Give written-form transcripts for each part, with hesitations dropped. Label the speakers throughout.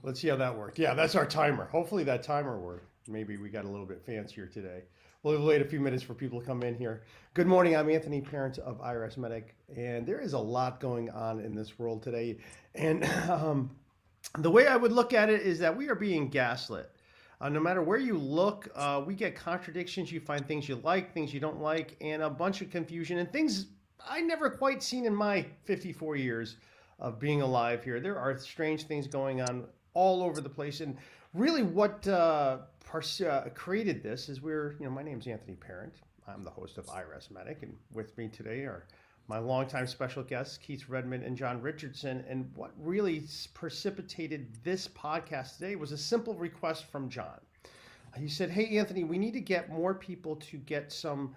Speaker 1: Let's see how that worked. Yeah, that's our timer. Hopefully that timer worked. Maybe we got a little bit fancier today. We'll wait a few minutes for people to come in here. Good morning. I'm Anthony, parent of IRSMedic, and there is a lot going on in this world today. And the way I would look at it is that we are being gaslit. No matter where you look, we get contradictions. You find things you like, things you don't like, and a bunch of confusion and things I never quite seen in my 54 years of being alive here. There are strange things going on all over the place. And really what created this is my name's Anthony Parent. I'm the host of IRSMedic, and with me today are my longtime special guests, Keith Redmond and John Richardson. And what really precipitated this podcast today was a simple request from John. He said, hey, Anthony, we need to get more people to get some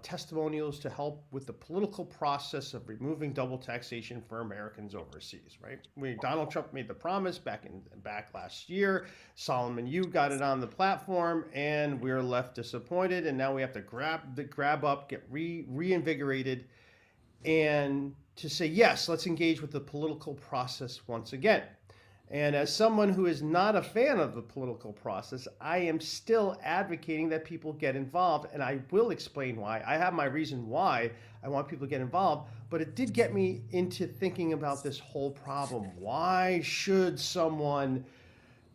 Speaker 1: testimonials to help with the political process of removing double taxation for Americans overseas, right? Donald Trump made the promise back last year. Solomon, you got it on the platform, and we're left disappointed. And now we have to grab up, get reinvigorated, and to say, yes, let's engage with the political process once again. And as someone who is not a fan of the political process, I am still advocating that people get involved, and I will explain why. I have my reason why I want people to get involved, but it did get me into thinking about this whole problem. Why should someone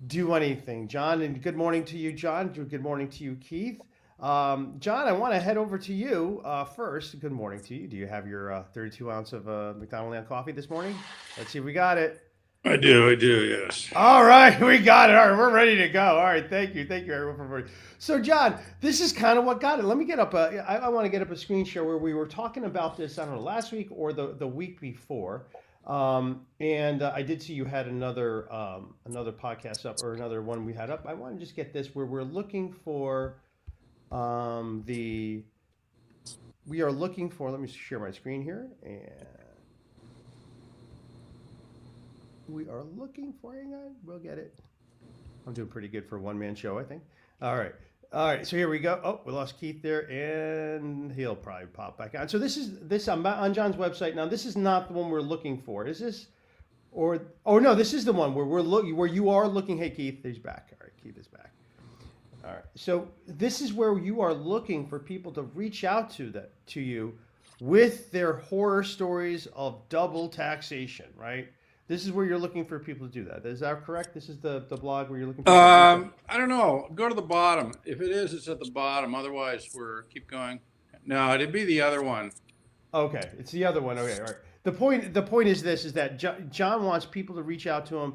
Speaker 1: do anything? John, and good morning to you, John. Good morning to you, Keith. John, I want to head over to you first. Good morning to you. Do you have your 32 ounce of McDonald Land coffee this morning? Let's see if we got it.
Speaker 2: I do, yes.
Speaker 1: All right, we got it. All right, we're ready to go. All right, thank you everyone for. So, John, this is kind of what got it. Let me get up. I want to get up a screen share where we were talking about this. I don't know, last week or the week before, and I did see you had another podcast up, or another one we had up. I want to just get this where we're looking for we are looking for. Let me share my screen here and. We are looking for, hang on, we'll get it. I'm doing pretty good for a one-man show, I think. All right, so here we go. Oh, we lost Keith there, and he'll probably pop back on. So this I'm on John's website now. This is not the one we're looking for, is this? No, this is the one where you are looking. Hey, Keith, he's back. All right, Keith is back. All right, so this is where you are looking for people to reach out to you with their horror stories of double taxation, right? This is where you're looking for people to do that. Is that correct? This is the blog where you're looking for people
Speaker 2: I don't know. Go to the bottom. If it is, it's at the bottom. Otherwise, keep going. No, it'd be the other one.
Speaker 1: Okay, it's the other one. Okay, all right. The point is this, is that John wants people to reach out to him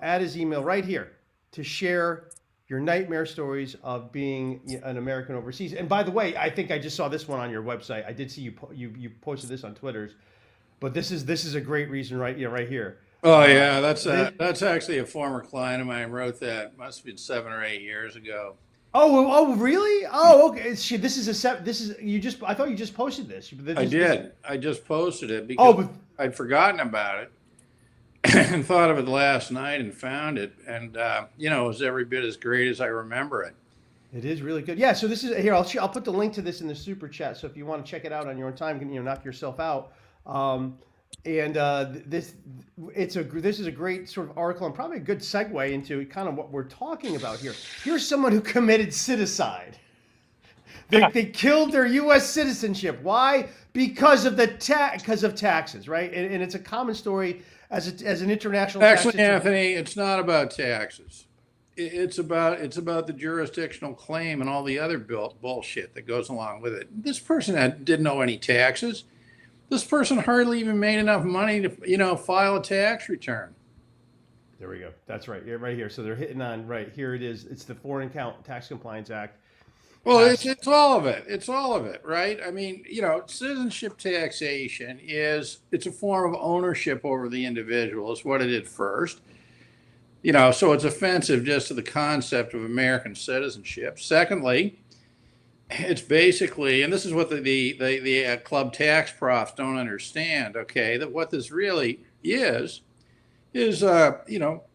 Speaker 1: at his email right here to share your nightmare stories of being an American overseas. And by the way, I think I just saw this one on your website. I did see you posted this on Twitter's. But this is a great reason right here.
Speaker 2: Oh yeah, that's actually a former client of mine wrote that. Must have been 7 or 8 years ago.
Speaker 1: Oh really? Oh, okay. I thought you just posted this.
Speaker 2: I did. I just posted it because I'd forgotten about it and thought of it last night and found it, and it was every bit as great as I remember it.
Speaker 1: It is really good. Yeah. So this is here. I'll put the link to this in the super chat. So if you want to check it out on your own time, knock yourself out. This is a great sort of article and probably a good segue into kind of what we're talking about here. Here's someone who committed citizenide. They killed their U.S. citizenship. Why? Because of taxes, right? And it's a common story as an international.
Speaker 2: Actually, Anthony, it's not about taxes. It's about the jurisdictional claim and all the other bullshit that goes along with it. This person didn't owe any taxes. This person hardly even made enough money to, file a tax return.
Speaker 1: There we go. That's right. Yeah, right here. So they're hitting on right here. It is. It's the Foreign Tax Compliance Act.
Speaker 2: Well, it's all of it. It's all of it, right? I mean, citizenship taxation it's a form of ownership over the individual. It's what it did first. So it's offensive just to the concept of American citizenship. Secondly, it's basically, and this is what the club tax profs don't understand, okay, that what this really is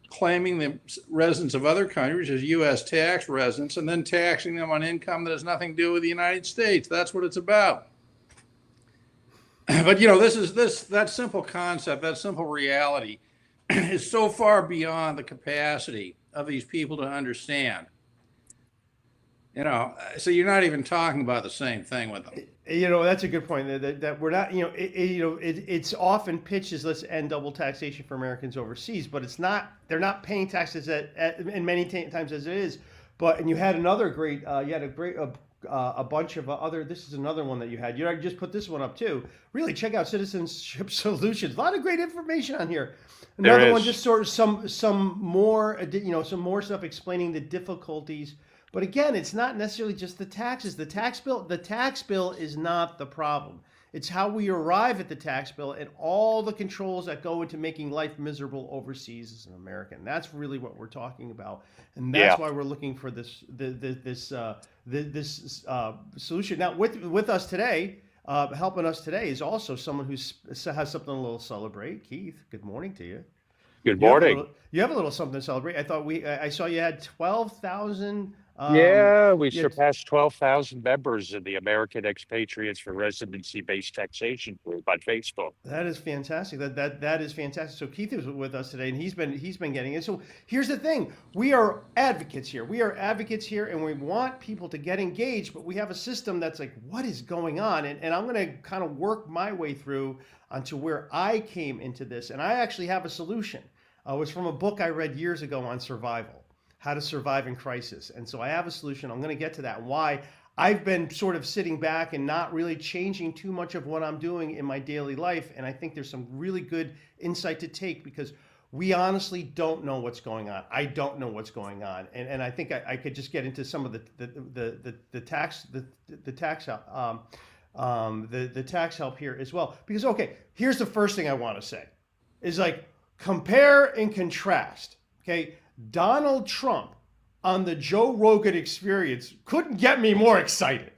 Speaker 2: claiming the residents of other countries as U.S. tax residents and then taxing them on income that has nothing to do with the United States. That's what it's about. But, that simple concept, that simple reality is so far beyond the capacity of these people to understand. So you're not even talking about the same thing with them.
Speaker 1: That's a good point. That we're not, it's often pitched as let's end double taxation for Americans overseas, but it's not. They're not paying taxes and many times as it is. And you had another great, you had a bunch of other. This is another one that you had. You just put this one up too. Really check out Citizenship Solutions. A lot of great information on here. Another one, just sort of some more, some more stuff explaining the difficulties. But again, it's not necessarily just the taxes. The tax bill is not the problem. It's how we arrive at the tax bill and all the controls that go into making life miserable overseas as an American. That's really what we're talking about, and that's why we're looking for this solution. Now, with us today, helping us today is also someone who has something a little to celebrate. Keith, good morning to you.
Speaker 3: Good morning.
Speaker 1: You have a little something to celebrate. I saw you had 12,000.
Speaker 3: We surpassed 12,000 members in the American Expatriates for Residency-Based Taxation group on Facebook.
Speaker 1: That is fantastic. That is fantastic. So Keith is with us today, and he's been getting it. So here's the thing: we are advocates here. And we want people to get engaged. But we have a system that's like, what is going on? And I'm going to kind of work my way through onto where I came into this, and I actually have a solution. It was from a book I read years ago on survival. How to survive in crisis. And so I have a solution. I'm going to get to that and why I've been sort of sitting back and not really changing too much of what I'm doing in my daily life. And I think there's some really good insight to take because we honestly don't know what's going on. I don't know what's going on. And I think I could just get into some of the tax help here as well. Because, okay, here's the first thing I want to say is like compare and contrast. Okay. Donald Trump on the Joe Rogan Experience couldn't get me more excited.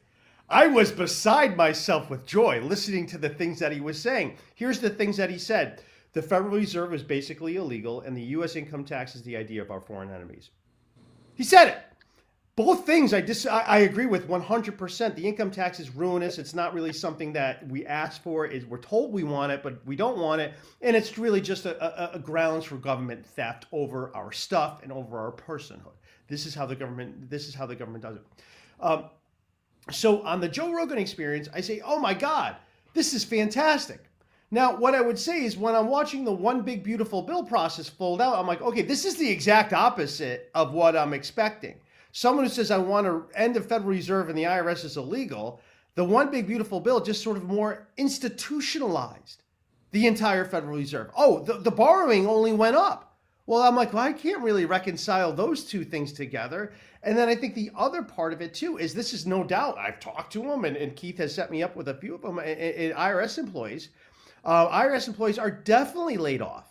Speaker 1: I was beside myself with joy listening to the things that he was saying. Here's the things that he said. The Federal Reserve is basically illegal and the U.S. income tax is the idea of our foreign enemies. He said it. Both things I agree with 100%. The income tax is ruinous. It's not really something that we ask for. We're told we want it, but we don't want it. And it's really just a grounds for government theft over our stuff and over our personhood. This is how the government does it. So on the Joe Rogan Experience, I say, oh my God, this is fantastic. Now, what I would say is when I'm watching the One Big Beautiful Bill process fold out, I'm like, okay, this is the exact opposite of what I'm expecting. Someone who says, I want to end the Federal Reserve and the IRS is illegal, the One Big Beautiful Bill just sort of more institutionalized the entire Federal Reserve. Oh, the borrowing only went up. Well, I'm like, well, I can't really reconcile those two things together. And then I think the other part of it too is this is no doubt, I've talked to them and Keith has set me up with a few of them, IRS employees. IRS employees are definitely laid off.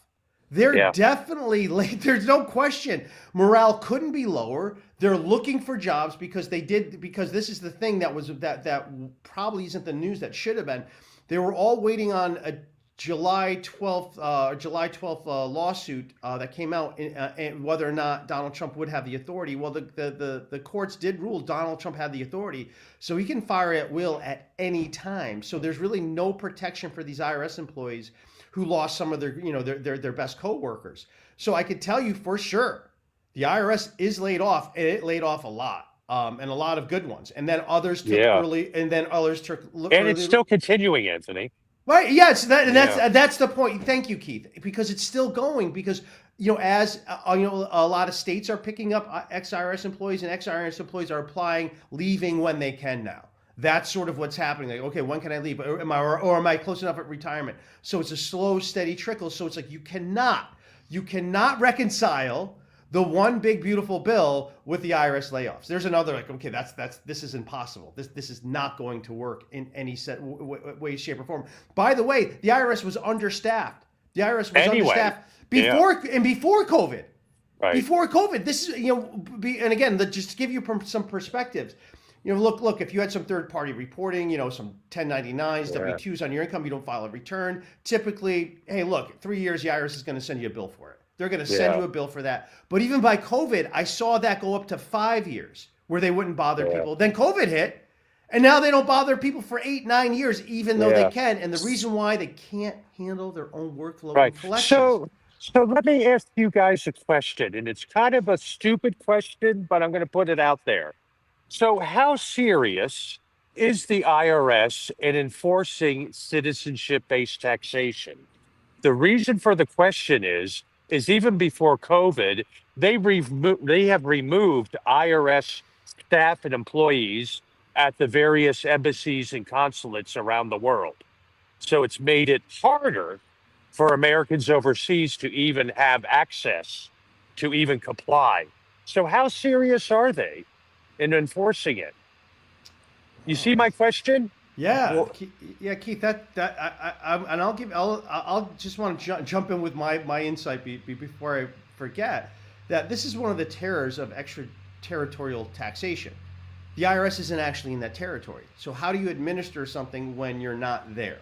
Speaker 1: They're definitely late. There's no question. Morale couldn't be lower. They're looking for jobs because this is the thing that probably isn't the news that should have been. They were all waiting on a July 12th lawsuit that came out and whether or not Donald Trump would have the authority. Well, the courts did rule Donald Trump had the authority, so he can fire at will at any time. So there's really no protection for these IRS employees who lost some of their best coworkers. So I could tell you for sure, the IRS is laid off, and it laid off a lot, and a lot of good ones. And then others took early, and then others took.
Speaker 3: And it's still continuing, Anthony.
Speaker 1: Right? Yes, that's the point. Thank you, Keith, because it's still going. Because as a lot of states are picking up ex-IRS employees, and ex-IRS employees are applying, leaving when they can now. That's sort of what's happening. Like, okay, when can I leave? Or am I close enough at retirement? So it's a slow, steady trickle. So it's like you cannot reconcile the One Big Beautiful Bill with the IRS layoffs. There's another like, okay, this is impossible. This is not going to work in any way, shape, or form. By the way, the IRS was understaffed. The IRS was understaffed before COVID.
Speaker 3: Right.
Speaker 1: Before COVID, this is and again, just to give you some perspectives. Look, if you had some third-party reporting, some 1099s, W-2s on your income, you don't file a return. Typically, hey, look, 3 years, the IRS is going to send you a bill for it. They're going to send you a bill for that. But even by COVID, I saw that go up to 5 years where they wouldn't bother people. Then COVID hit, and now they don't bother people for 8-9 years, even though they can. And the reason why, they can't handle their own workflow and collections.
Speaker 3: So let me ask you guys a question, and it's kind of a stupid question, but I'm going to put it out there. So, how serious is the IRS in enforcing citizenship-based taxation? The reason for the question is even before COVID, they have removed IRS staff and employees at the various embassies and consulates around the world. So it's made it harder for Americans overseas to even have access to even comply. So how serious are they in enforcing it? You see my question?
Speaker 1: Yeah,
Speaker 3: Well,
Speaker 1: yeah, Keith. And I'll just want to jump in with my insight before I forget that this is one of the terrors of extraterritorial taxation. The IRS isn't actually in that territory. So how do you administer something when you're not there?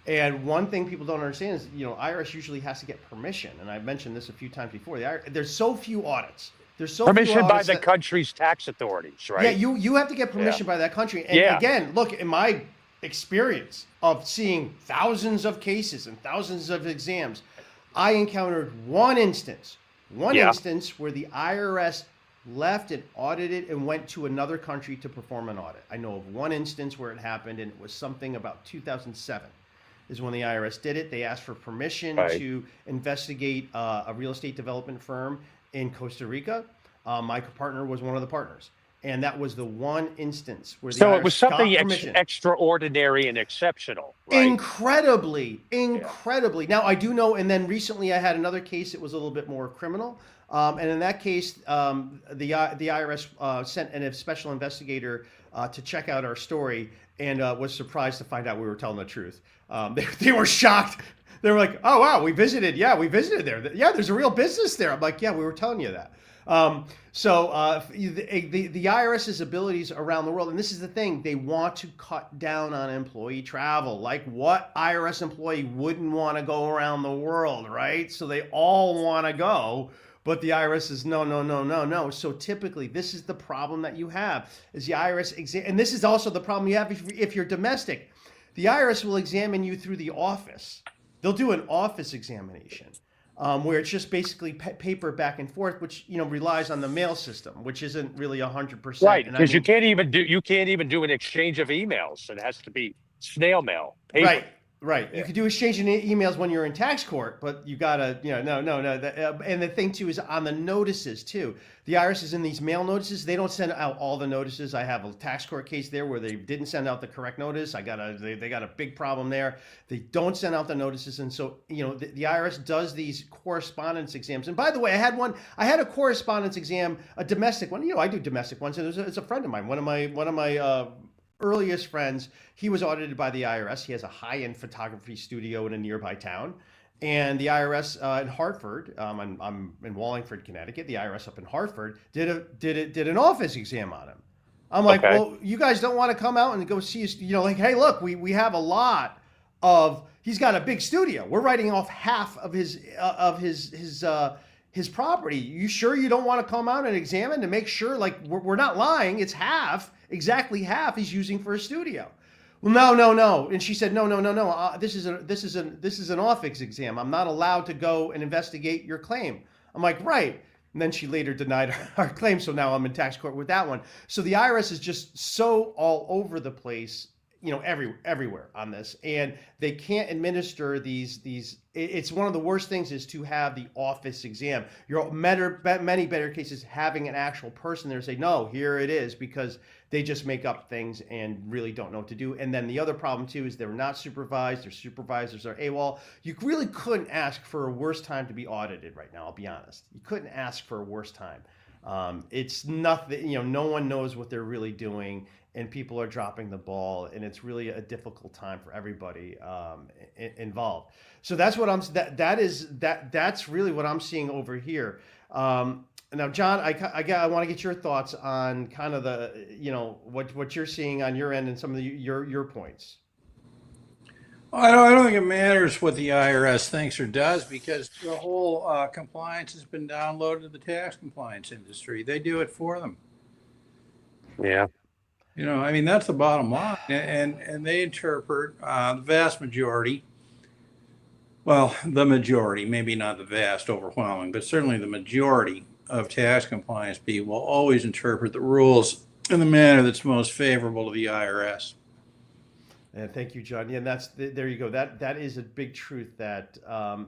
Speaker 1: And one thing people don't understand is, IRS usually has to get permission. And I've mentioned this a few times before. There's so few audits. There's so few
Speaker 3: permission by
Speaker 1: audits
Speaker 3: the country's tax authorities, right?
Speaker 1: yeah, you have to get permission by that country. And
Speaker 3: Yeah.
Speaker 1: again, look, in my experience of seeing thousands of cases and thousands of exams, I encountered one instance
Speaker 3: Yeah.
Speaker 1: where the IRS left and audited and went to another country to perform an audit. I know of one instance where it happened, and it was something about 2007 is when the IRS did it. They asked for permission
Speaker 3: Right.
Speaker 1: to investigate a real estate development firm in Costa Rica. My partner was one of the partners. And that was the one instance where the
Speaker 3: So
Speaker 1: IRS
Speaker 3: it was something
Speaker 1: got permission.
Speaker 3: extraordinary and exceptional, right?
Speaker 1: Incredibly. Now, I do know, and then recently I had another case that was a little bit more criminal. And in that case, the IRS sent a special investigator to check out our story and was surprised to find out we were telling the truth. They were shocked. They were like, "Oh wow, we visited. Yeah, we visited there. Yeah, there's a real business there." I'm like, "Yeah, we were telling you that." The IRS's abilities around the world, and this is the thing, they want to cut down on employee travel. Like, what IRS employee wouldn't want to go around the world, right? So they all want to go. But the IRS is no. So typically, this is the problem that you have is the IRS and this is also the problem you have if you're domestic. The IRS will examine you through the office. They'll do an office examination where it's just basically paper back and forth, which relies on the mail system, which isn't really 100%.
Speaker 3: Right, because you can't even do an exchange of emails. It has to be snail mail, paper.
Speaker 1: Right. You could do exchanging emails when you're in tax court, but you gotta, no. And the thing too is on the notices too. The IRS is in these mail notices. They don't send out all the notices. I have a tax court case there where they didn't send out the correct notice. They got a big problem there. They don't send out the notices, and so the IRS does these correspondence exams. And by the way, I had a correspondence exam, a domestic one. I do domestic ones, and it's a friend of mine, one of my earliest friends. He was audited by the IRS. He has a high-end photography studio in a nearby town. And the IRS in Hartford, I'm in Wallingford, Connecticut. The IRS up in Hartford did an office exam on him. I'm like,
Speaker 3: Okay.
Speaker 1: well, you guys don't want to come out and go see us, like, hey, look, we have a lot of. He's got a big studio. We're writing off half of his property. You sure you don't want to come out and examine to make sure, like, we're not lying? It's exactly half he's using for a studio. Well, no. And she said, no. This is an office exam. I'm not allowed to go and investigate your claim. I'm like, right. And then she later denied our claim. So now I'm in tax court with that one. So the IRS is just so all over the place, everywhere on this, and they can't administer these. It's one of the worst things is to have the office exam. Many better cases having an actual person there say, no, here it is, because they just make up things and really don't know what to do. And then the other problem too is they're not supervised. Their supervisors are AWOL. You really couldn't ask for a worse time to be audited right now. I'll be honest. You couldn't ask for a worse time. It's nothing. No one knows what they're really doing, and people are dropping the ball, and it's really a difficult time for everybody involved. So that's what that's really what I'm seeing over here. Now, John, I want to get your thoughts on kind of the what you're seeing on your end and some of your points.
Speaker 2: I don't think it matters what the IRS thinks or does, because the whole compliance has been downloaded to the tax compliance industry. They do it for them.
Speaker 3: Yeah.
Speaker 2: That's the bottom line. And they interpret the vast majority Well, the majority, maybe not the vast, overwhelming, but certainly the majority of tax compliance people will always interpret the rules in the manner that's most favorable to the IRS.
Speaker 1: And thank you, John. Yeah, and there you go. That is a big truth. That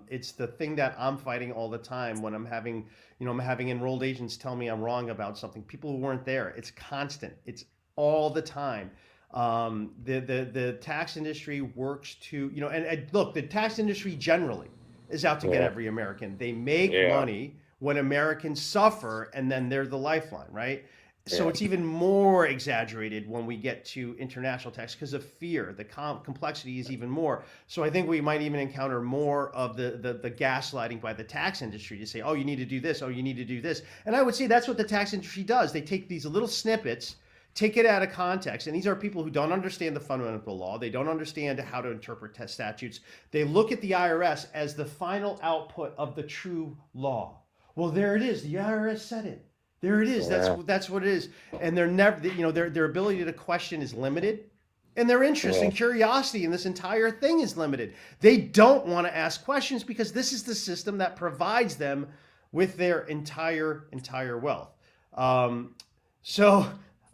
Speaker 1: it's the thing that I'm fighting all the time when I'm having enrolled agents tell me I'm wrong about something. People who weren't there. It's constant. It's all the time. The tax industry works to and look, the tax industry generally is out to get
Speaker 3: Yeah.
Speaker 1: every American. They make
Speaker 3: Yeah.
Speaker 1: money when Americans suffer, and then they're the lifeline, right? So
Speaker 3: Yeah.
Speaker 1: it's even more exaggerated when we get to international tax because of fear. The complexity is even more. So I think we might even encounter more of the gaslighting by the tax industry to say, oh, you need to do this. Oh, you need to do this. And I would say that's what the tax industry does. They take these little snippets, take it out of context. And these are people who don't understand the fundamental law. They don't understand how to interpret test statutes. They look at the IRS as the final output of the true law. Well, there it is. The IRS said it. There it is.
Speaker 3: Yeah.
Speaker 1: That's what it is. And they're never, their ability to question is limited, and their interest and curiosity in this entire thing is limited. They don't want to ask questions because this is the system that provides them with their entire wealth. So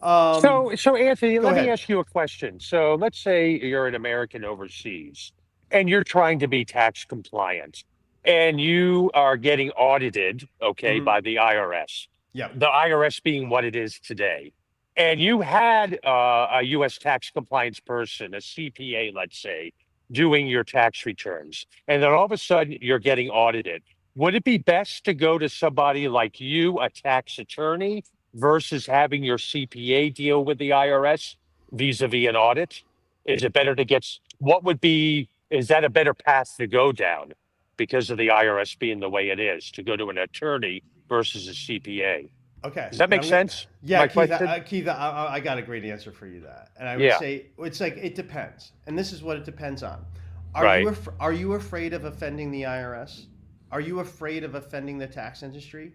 Speaker 3: Anthony,
Speaker 1: go
Speaker 3: let me
Speaker 1: ahead.
Speaker 3: ask you a question. So let's say you're an American overseas and you're trying to be tax compliant and you are getting audited, okay,
Speaker 1: Mhm.
Speaker 3: by the IRS.
Speaker 1: Yeah.
Speaker 3: The IRS being what it is today. And you had a U.S. tax compliance person, a CPA, let's say, doing your tax returns. And then all of a sudden you're getting audited. Would it be best to go to somebody like you, a tax attorney, versus having your CPA deal with the IRS vis-a-vis an audit? Is it better to is that a better path to go down because of the IRS being the way it is, to go to an attorney versus a CPA?
Speaker 1: Okay.
Speaker 3: Does that
Speaker 1: And
Speaker 3: make sense?
Speaker 1: yeah,
Speaker 3: My
Speaker 1: Keith,
Speaker 3: question?
Speaker 1: Keith, I got a great answer for you that. And I would
Speaker 3: Yeah,
Speaker 1: say it's like it depends. And this is what it depends on.
Speaker 3: right.
Speaker 1: Are you afraid of offending the IRS? Are you afraid of offending the tax industry?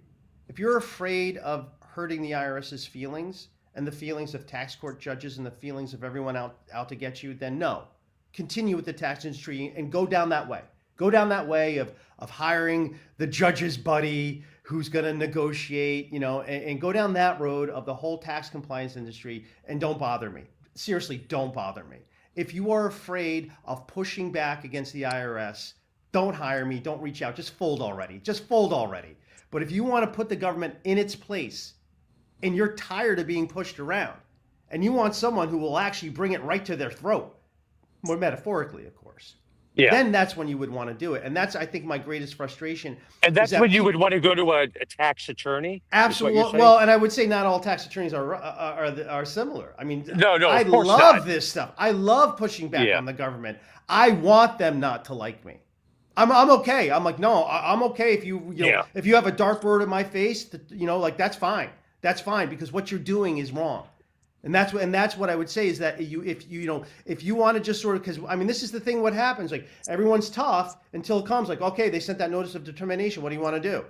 Speaker 1: If you're afraid of hurting the IRS's feelings and the feelings of tax court judges and the feelings of everyone out to get you, then no. Continue with the tax industry and go down that way. Go down that way of hiring the judge's buddy who's going to negotiate, and go down that road of the whole tax compliance industry, and don't bother me. Seriously, don't bother me. If you are afraid of pushing back against the IRS, don't hire me, don't reach out, just fold already. Just fold already. But if you want to put the government in its place and you're tired of being pushed around and you want someone who will actually bring it right to their throat, more metaphorically, of course,
Speaker 3: Yeah.
Speaker 1: then that's when you would want to do it. And that's, I think, my greatest frustration
Speaker 3: And
Speaker 1: is
Speaker 3: that's
Speaker 1: that
Speaker 3: when you would want to go to a tax attorney, is what you're
Speaker 1: absolutely.
Speaker 3: saying?
Speaker 1: Well, and I would say not all tax attorneys are similar. I mean,
Speaker 3: No,
Speaker 1: I
Speaker 3: of course
Speaker 1: love
Speaker 3: not.
Speaker 1: this stuff. I love pushing back
Speaker 3: Yeah.
Speaker 1: on the government. I want them not to like me. I'm okay. I'm like, no, I'm okay if
Speaker 3: Yeah.
Speaker 1: if you have a dartboard in my face, like that's fine. That's fine because what you're doing is wrong. And that's what I would say is that if you want to just sort of, because I mean this is the thing, what happens, like everyone's tough until it comes like, okay, they sent that notice of determination, what do you want to do?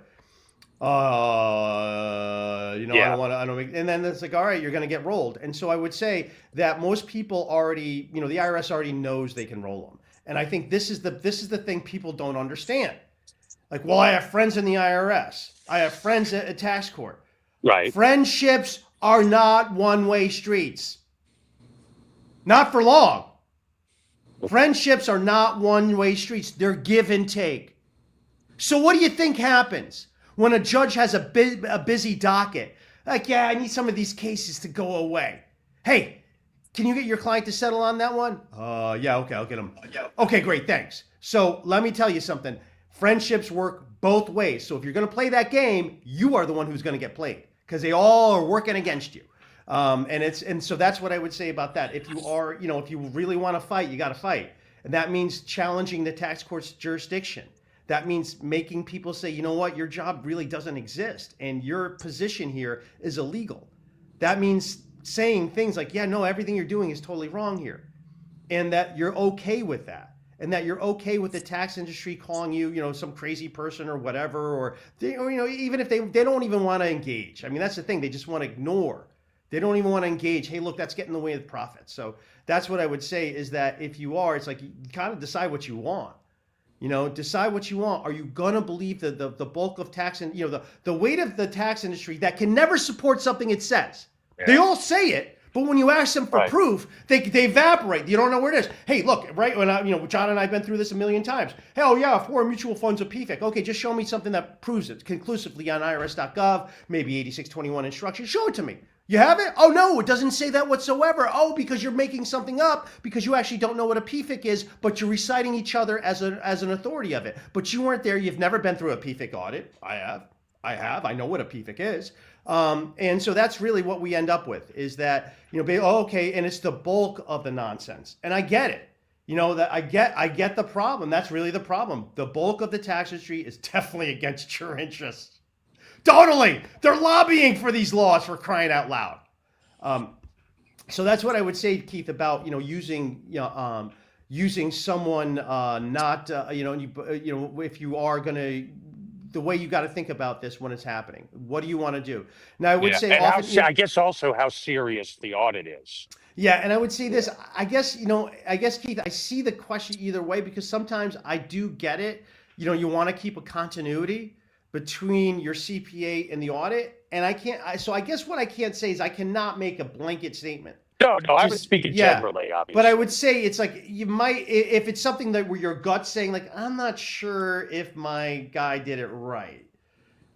Speaker 1: I
Speaker 3: Yeah.
Speaker 1: don't want to, I don't make, and then it's like, all right, you're going to get rolled. And so I would say that most people already, the IRS already knows they can roll them. And I think this is the thing people don't understand. Like, well, I have friends in the IRS. I have friends at a tax court.
Speaker 3: Right.
Speaker 1: Friendships are not one-way streets. Not for long. Friendships are not one-way streets. They're give and take. So what do you think happens when a judge has a busy docket? Like, yeah, I need some of these cases to go away. Hey, can you get your client to settle on that one? Yeah, okay, I'll get them. Okay, great, thanks. So let me tell you something. Friendships work both ways. So if you're going to play that game, you are the one who's going to get played because they all are working against you. And so that's what I would say about that. If you are, if you really want to fight, you got to fight. And that means challenging the tax court's jurisdiction. That means making people say, you know what, your job really doesn't exist and your position here is illegal. That means saying things like, yeah, no, everything you're doing is totally wrong here. And that you're okay with that. And that you're okay with the tax industry calling you, some crazy person or whatever, or even if they don't even want to engage. I mean, that's the thing. They just want to ignore. They don't even want to engage. Hey, look, that's getting in the way of profits. So that's what I would say is that if you are, it's like you kind of decide what you want. Decide what you want. Are you going to believe the bulk of tax and, the weight of the tax industry that can never support something it says?
Speaker 3: Yeah.
Speaker 1: They all say it, but when you ask them for proof, they evaporate. You don't know where it is. Hey, look, right? When John and I have been through this a million times. Hey, oh yeah, foreign mutual funds are PFIC. Okay, just show me something that proves it conclusively on IRS.gov, maybe 8621 instructions. Show it to me. You have it? Oh no, it doesn't say that whatsoever. Oh, because you're making something up because you actually don't know what a PFIC is, but you're reciting each other as an authority of it. But you weren't there. You've never been through a PFIC audit. I have. I know what a PFIC is. And so that's really what we end up with is that, okay, and it's the bulk of the nonsense. And I get it. That I get the problem. That's really the problem. The bulk of the tax industry is definitely against your interests. Totally. They're lobbying for these laws, for crying out loud. So that's what I would say, Keith, about, using someone if you are going to, the way you got to think about this when it's happening. What do you want to do? Now, I would say often,
Speaker 3: I guess also how serious the audit is.
Speaker 1: Yeah, and I would say this. I guess Keith, I see the question either way because sometimes I do get it. You want to keep a continuity between your CPA and the audit, and I can't. So I guess what I can't say is I cannot make a blanket statement.
Speaker 3: No, I was speaking generally, obviously.
Speaker 1: But I would say it's like you might, if it's something that where your gut's saying like, I'm not sure if my guy did it right.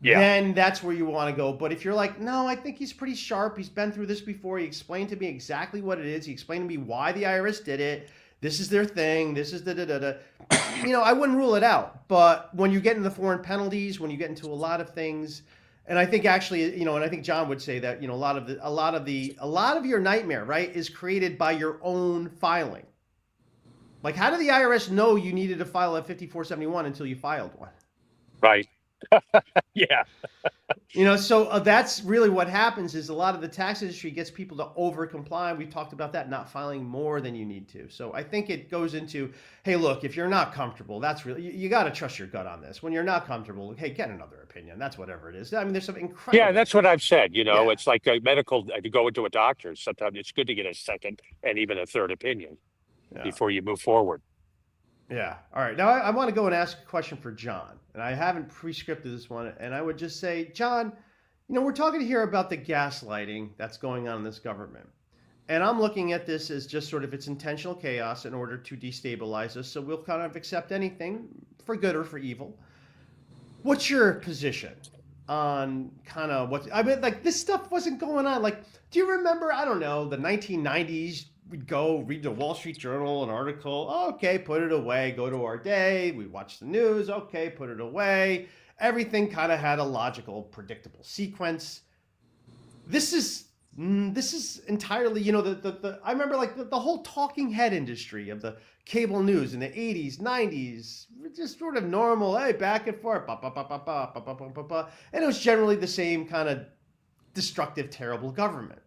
Speaker 1: Yeah. Then that's where you want to go. But if you're like, no, I think he's pretty sharp. He's been through this before. He explained to me exactly what it is. He explained to me why the IRS did it. This is their thing. This is I wouldn't rule it out. But when you get into the foreign penalties, when you get into a lot of things, and I think actually, and I think John would say that, a lot of your nightmare, right, is created by your own filing. Like, how did the IRS know you needed to file a 5471 until you filed one?
Speaker 3: Right. Yeah.
Speaker 1: So that's really what happens is a lot of the tax industry gets people to over comply. We've talked about that, not filing more than you need to. So I think it goes into, hey, look, if you're not comfortable, that's really, you got to trust your gut on this. When you're not comfortable, hey, get another opinion. That's whatever it is. I mean, there's some incredible.
Speaker 3: Yeah, that's what I've said. It's like a medical, to go into a doctor. Sometimes it's good to get a second and even a third opinion before you move forward.
Speaker 1: Yeah. All right. Now I want to go and ask a question for John, and I haven't pre-scripted this one, and I would just say, John, we're talking here about the gaslighting that's going on in this government, and I'm looking at this as just sort of it's intentional chaos in order to destabilize us. So we'll kind of accept anything for good or for evil. What's your position on kind of what I mean? Like this stuff wasn't going on. Like, do you remember? I don't know, the 1990s. We'd go read the Wall Street Journal, an article. Okay, put it away. Go to our day. We watch the news. Okay, put it away. Everything kind of had a logical, predictable sequence. This is entirely, I remember like the whole talking head industry of the cable news in the 80s, 90s, just sort of normal. Hey, back and forth, and it was generally the same kind of destructive, terrible government.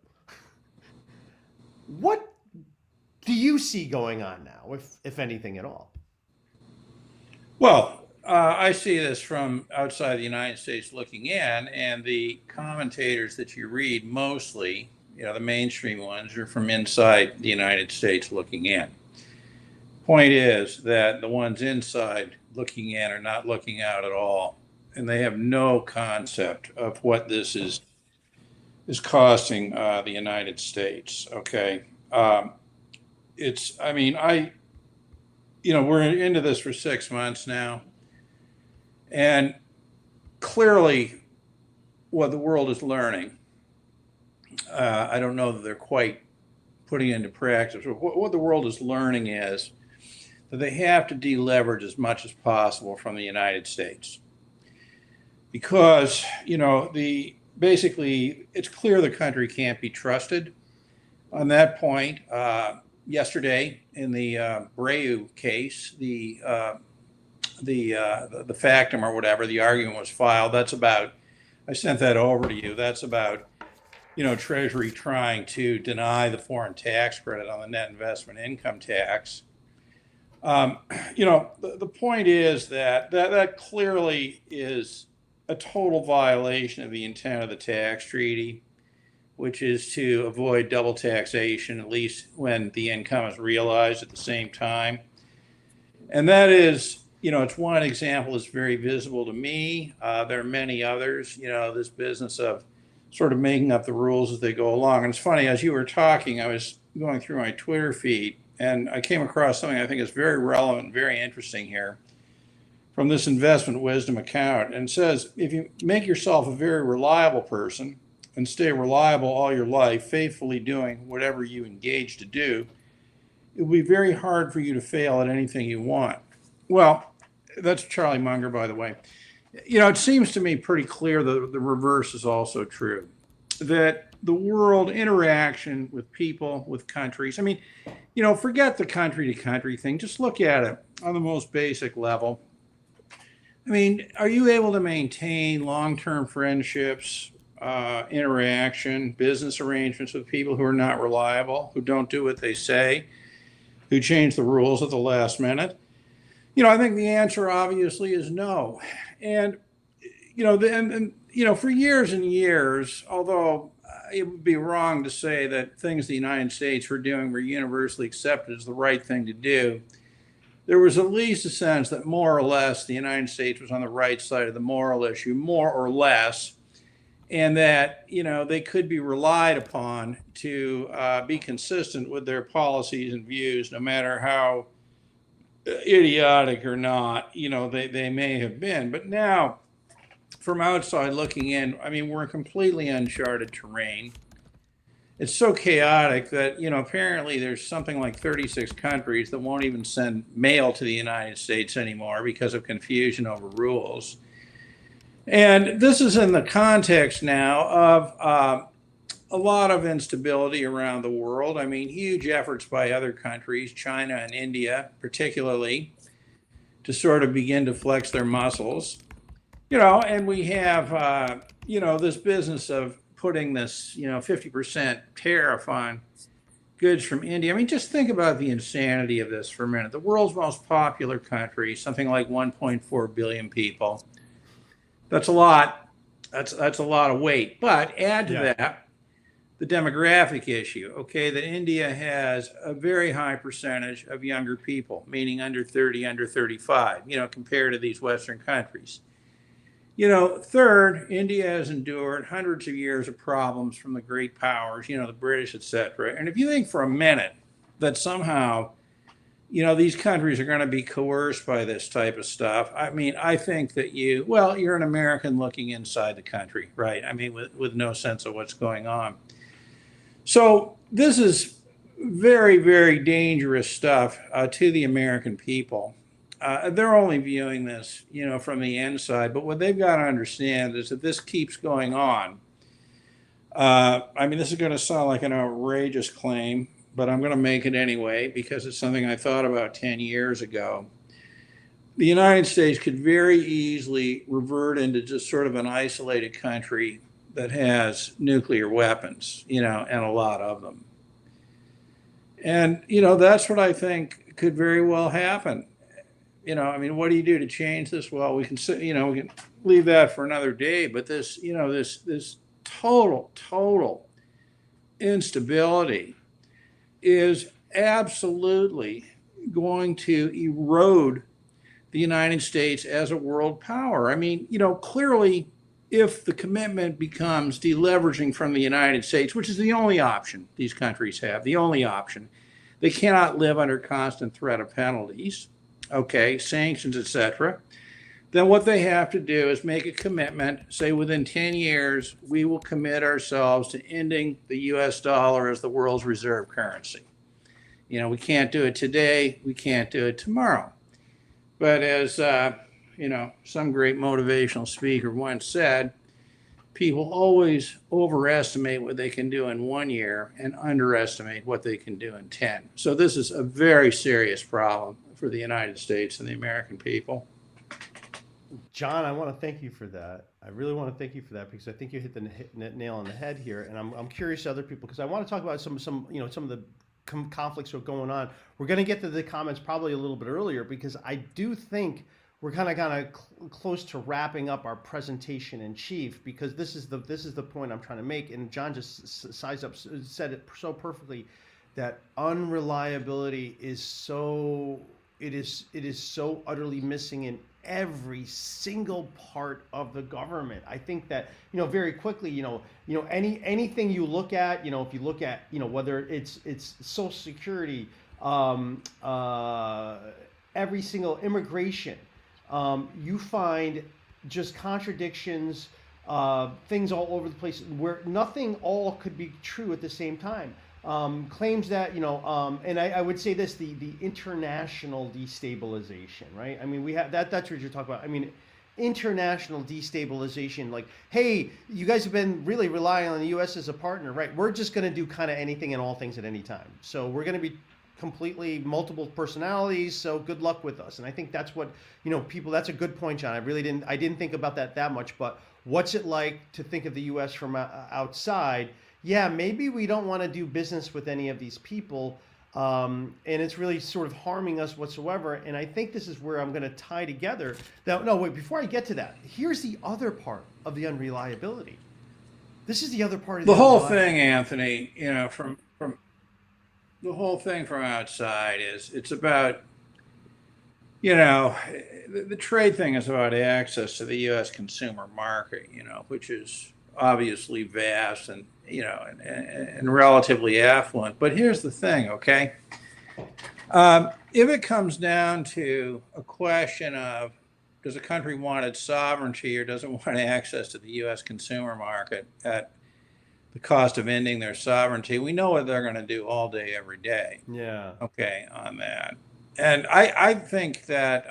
Speaker 1: What do you see going on now, if anything at all?
Speaker 2: Well, I see this from outside the United States looking in, and the commentators that you read mostly, the mainstream ones, are from inside the United States looking in. Point is that the ones inside looking in are not looking out at all, and they have no concept of what this is costing the United States. Okay. We're into this for 6 months now. And clearly what the world is learning, I don't know that they're quite putting into practice. What the world is learning is that they have to deleverage as much as possible from the United States. Because, basically it's clear the country can't be trusted. On that point, yesterday in the Breu case, the factum or whatever, the argument was filed. That's about, I sent that over to you. That's about, Treasury trying to deny the foreign tax credit on the net investment income tax. The point is that clearly is a total violation of the intent of the tax treaty, which is to avoid double taxation, at least when the income is realized at the same time. And that is it's one example that's very visible to me. There are many others, this business of sort of making up the rules as they go along. And it's funny, as you were talking, I was going through my Twitter feed and I came across something I think is very relevant, very interesting here from this investment wisdom account. And it says, if you make yourself a very reliable person and stay reliable all your life, faithfully doing whatever you engage to do, it will be very hard for you to fail at anything you want. Well, that's Charlie Munger, by the way. It seems to me pretty clear that the reverse is also true. That the world interaction with people, with countries, forget the country to country thing. Just look at it on the most basic level. Are you able to maintain long-term friendships, interaction, business arrangements with people who are not reliable, who don't do what they say, who change the rules at the last minute? I think the answer obviously is no. And, for years and years, although it would be wrong to say that things the United States were doing were universally accepted as the right thing to do, there was at least a sense that more or less the United States was on the right side of the moral issue, more or less, and that, they could be relied upon to be consistent with their policies and views, no matter how idiotic or not, they may have been. But now, from outside looking in, we're in completely uncharted terrain. It's so chaotic that, apparently there's something like 36 countries that won't even send mail to the United States anymore because of confusion over rules. And this is in the context now of a lot of instability around the world. Huge efforts by other countries, China and India particularly, to sort of begin to flex their muscles. And we have, this business of putting this, 50% tariff on goods from India. Just think about the insanity of this for a minute. The world's most popular country, something like 1.4 billion people. That's a lot. That's a lot of weight. But add to that the demographic issue, that India has a very high percentage of younger people, meaning under 30, under 35, compared to these Western countries. Third, India has endured hundreds of years of problems from the great powers, the British, etc. And if you think for a minute that somehow, these countries are going to be coerced by this type of stuff, I think that you're an American looking inside the country, right? With no sense of what's going on. So this is very, very dangerous stuff to the American people. They're only viewing this, from the inside. But what they've got to understand is that this keeps going on. This is going to sound like an outrageous claim, but I'm going to make it anyway because it's something I thought about 10 years ago. The United States could very easily revert into just sort of an isolated country that has nuclear weapons, and a lot of them. And, that's what I think could very well happen. What do you do to change this? Well, we can leave that for another day, but this, this total instability is absolutely going to erode the United States as a world power. Clearly, if the commitment becomes deleveraging from the United States, which is the only option these countries have, the only option, they cannot live under constant threat of penalties, sanctions, etc., then what they have to do is make a commitment, say within 10 years, we will commit ourselves to ending the US dollar as the world's reserve currency. We can't do it today, we can't do it tomorrow. But as, some great motivational speaker once said, people always overestimate what they can do in 1 year and underestimate what they can do in 10. So this is a very serious problem for the United States and the American people.
Speaker 1: John, I want to thank you for that. I really want to thank you for that because I think you hit the nail on the head here. And I'm curious to other people because I want to talk about some of the conflicts that are going on. We're going to get to the comments probably a little bit earlier because I do think we're kind of close to wrapping up our presentation in chief because this is the point I'm trying to make. And John just said it so perfectly that unreliability is so it is so utterly missing in every single part of the government. I think that, very quickly, anything you look at, if you look at, whether it's Social Security, um, uh, every single immigration, you find just contradictions, things all over the place where nothing all could be true at the same time. Claims that, and I would say this, the international destabilization, right? I mean, we have that's what you're talking about. I mean, international destabilization, like, hey, you guys have been really relying on the US as a partner, right? We're just going to do kind of anything and all things at any time. So we're going to be completely multiple personalities, so good luck with us. And I think that's what, people, that's a good point, John. I didn't think about that much, but what's it like to think of the US from outside? Yeah, maybe we don't want to do business with any of these people, and it's really sort of harming us whatsoever. And I think this is where I'm going to tie together. Now, no, wait, before I get to that, here's the other part of the unreliability. This is the other part of
Speaker 2: The whole thing, Anthony, from the whole thing from outside is it's about, the trade thing is about access to the U.S. consumer market, which is obviously vast and, and relatively affluent. But here's the thing, okay? If it comes down to a question of does a country want its sovereignty or does it want access to the U.S. consumer market at the cost of ending their sovereignty, we know what they're going to do all day, every day.
Speaker 1: Yeah.
Speaker 2: Okay, on that. And I think that,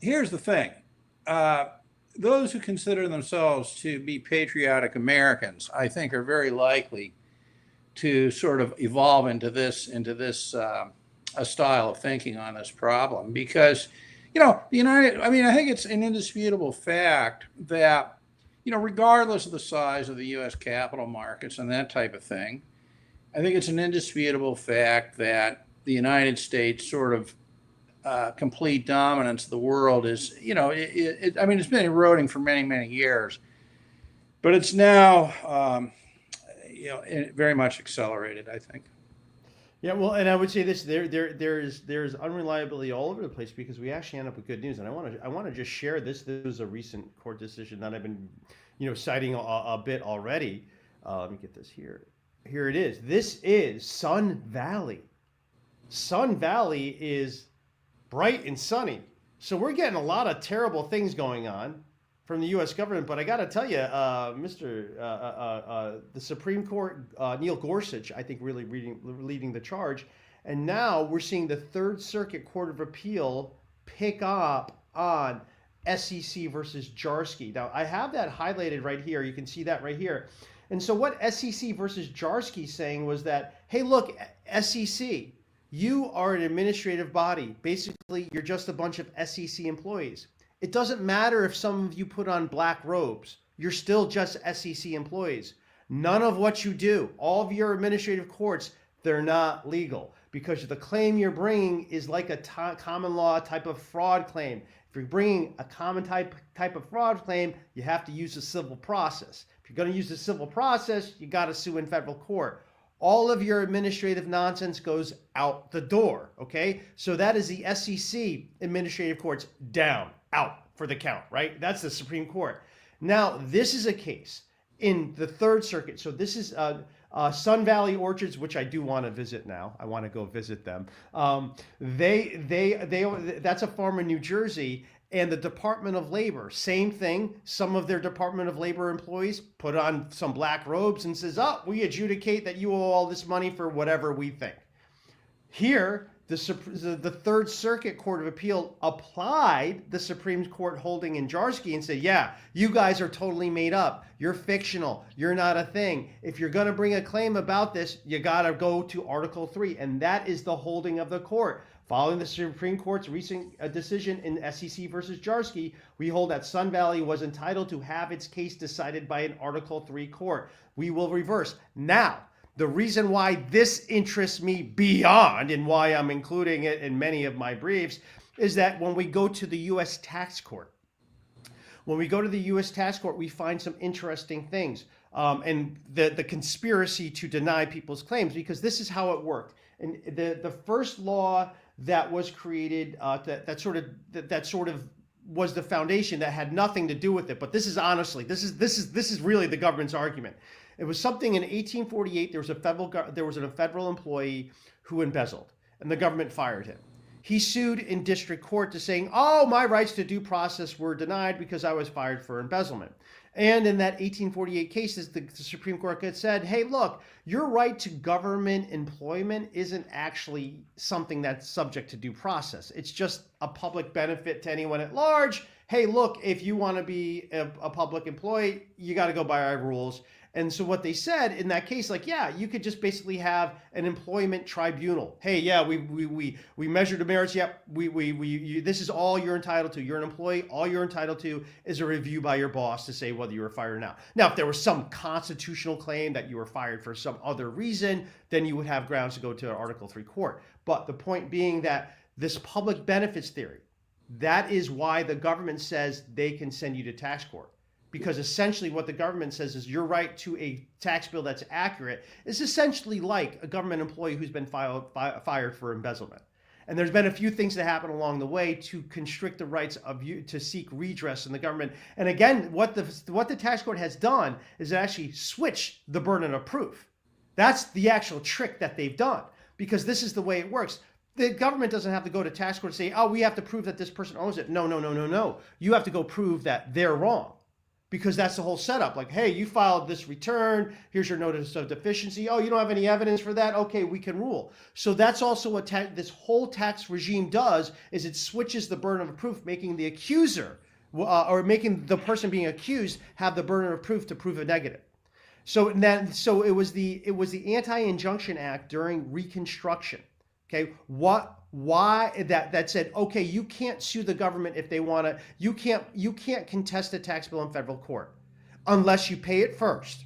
Speaker 2: here's the thing. Those who consider themselves to be patriotic Americans, I think, are very likely to sort of evolve into this a style of thinking on this problem, because, the I think it's an indisputable fact that, regardless of the size of the U.S. capital markets and that type of thing, I think it's an indisputable fact that the United States sort of complete dominance of the world is, it's been eroding for many, many years, but it's now, very much accelerated, I think.
Speaker 1: Yeah, well, and I would say this: there's unreliability all over the place, because we actually end up with good news, and I want to just share this. This was a recent court decision that I've been, citing a bit already. Let me get this here. Here it is. This is Sun Valley. Sun Valley is bright and sunny. So we're getting a lot of terrible things going on from the U.S. government. But I got to tell you, the Supreme Court, Neil Gorsuch, I think, really leading the charge. And now we're seeing the Third Circuit Court of Appeal pick up on SEC versus Jarsky. Now, I have that highlighted right here. You can see that right here. And so what SEC versus Jarsky saying was that, hey, look, SEC, you are an administrative body. Basically, you're just a bunch of SEC employees. It doesn't matter if some of you put on black robes. You're still just SEC employees. None of what you do, all of your administrative courts, they're not legal, because the claim you're bringing is like a common law type of fraud claim. If you're bringing a common type of fraud claim, you have to use the civil process. If you're going to use the civil process, you got to sue in federal court. All of your administrative nonsense goes out the door, okay? So that is the SEC administrative courts down, out for the count, right? That's the Supreme Court. Now, this is a case in the Third Circuit. So this is Sun Valley Orchards, which I do want to visit now. I want to go visit them. That's a farm in New Jersey. And the Department of Labor, same thing. Some of their Department of Labor employees put on some black robes and says, oh, we adjudicate that you owe all this money for whatever we think. Here, the Third Circuit Court of Appeal applied the Supreme Court holding in Jarsky and said, yeah, you guys are totally made up. You're fictional. You're not a thing. If you're going to bring a claim about this, you got to go to Article 3. And that is the holding of the court. Following the Supreme Court's recent decision in SEC versus Jarsky, we hold that Sun Valley was entitled to have its case decided by an Article 3 court. We will reverse. Now, the reason why this interests me beyond, and why I'm including it in many of my briefs, is that when we go to the U.S. Tax Court, we find some interesting things. And the conspiracy to deny people's claims, because this is how it worked. And the first law that was created that sort of was the foundation that had nothing to do with it. But this is honestly, this is really the government's argument. It was something in 1848. There was a federal employee who embezzled, and the government fired him. He sued in district court to saying, "Oh, my rights to due process were denied because I was fired for embezzlement." And in that 1848 case, the Supreme Court had said, "Hey, look, your right to government employment isn't actually something that's subject to due process. It's just a public benefit to anyone at large. Hey, look, if you want to be a public employee, you got to go by our rules." And so what they said in that case, like, yeah, you could just basically have an employment tribunal. Hey, yeah, we measured the merits. Yep, this is all you're entitled to. You're an employee. All you're entitled to is a review by your boss to say whether you were fired or not. Now, if there was some constitutional claim that you were fired for some other reason, then you would have grounds to go to an Article 3 court. But the point being that this public benefits theory, that is why the government says they can send you to tax court. Because essentially what the government says is your right to a tax bill that's accurate is essentially like a government employee who's been fired for embezzlement. And there's been a few things that happen along the way to constrict the rights of you to seek redress in the government. And again, what the tax court has done is actually switch the burden of proof. That's the actual trick that they've done, because this is the way it works. The government doesn't have to go to tax court and say, "Oh, we have to prove that this person owns it." No. You have to go prove that they're wrong. Because that's the whole setup. Like, hey, you filed this return. Here's your notice of deficiency. Oh, you don't have any evidence for that? Okay, we can rule. So that's also what this whole tax regime does, is it switches the burden of proof, making the accuser or making the person being accused have the burden of proof to prove a negative. So it was the Anti-Injunction Act during Reconstruction. Okay, why that said, okay, you can't sue the government if they want to. You can't contest a tax bill in federal court unless you pay it first.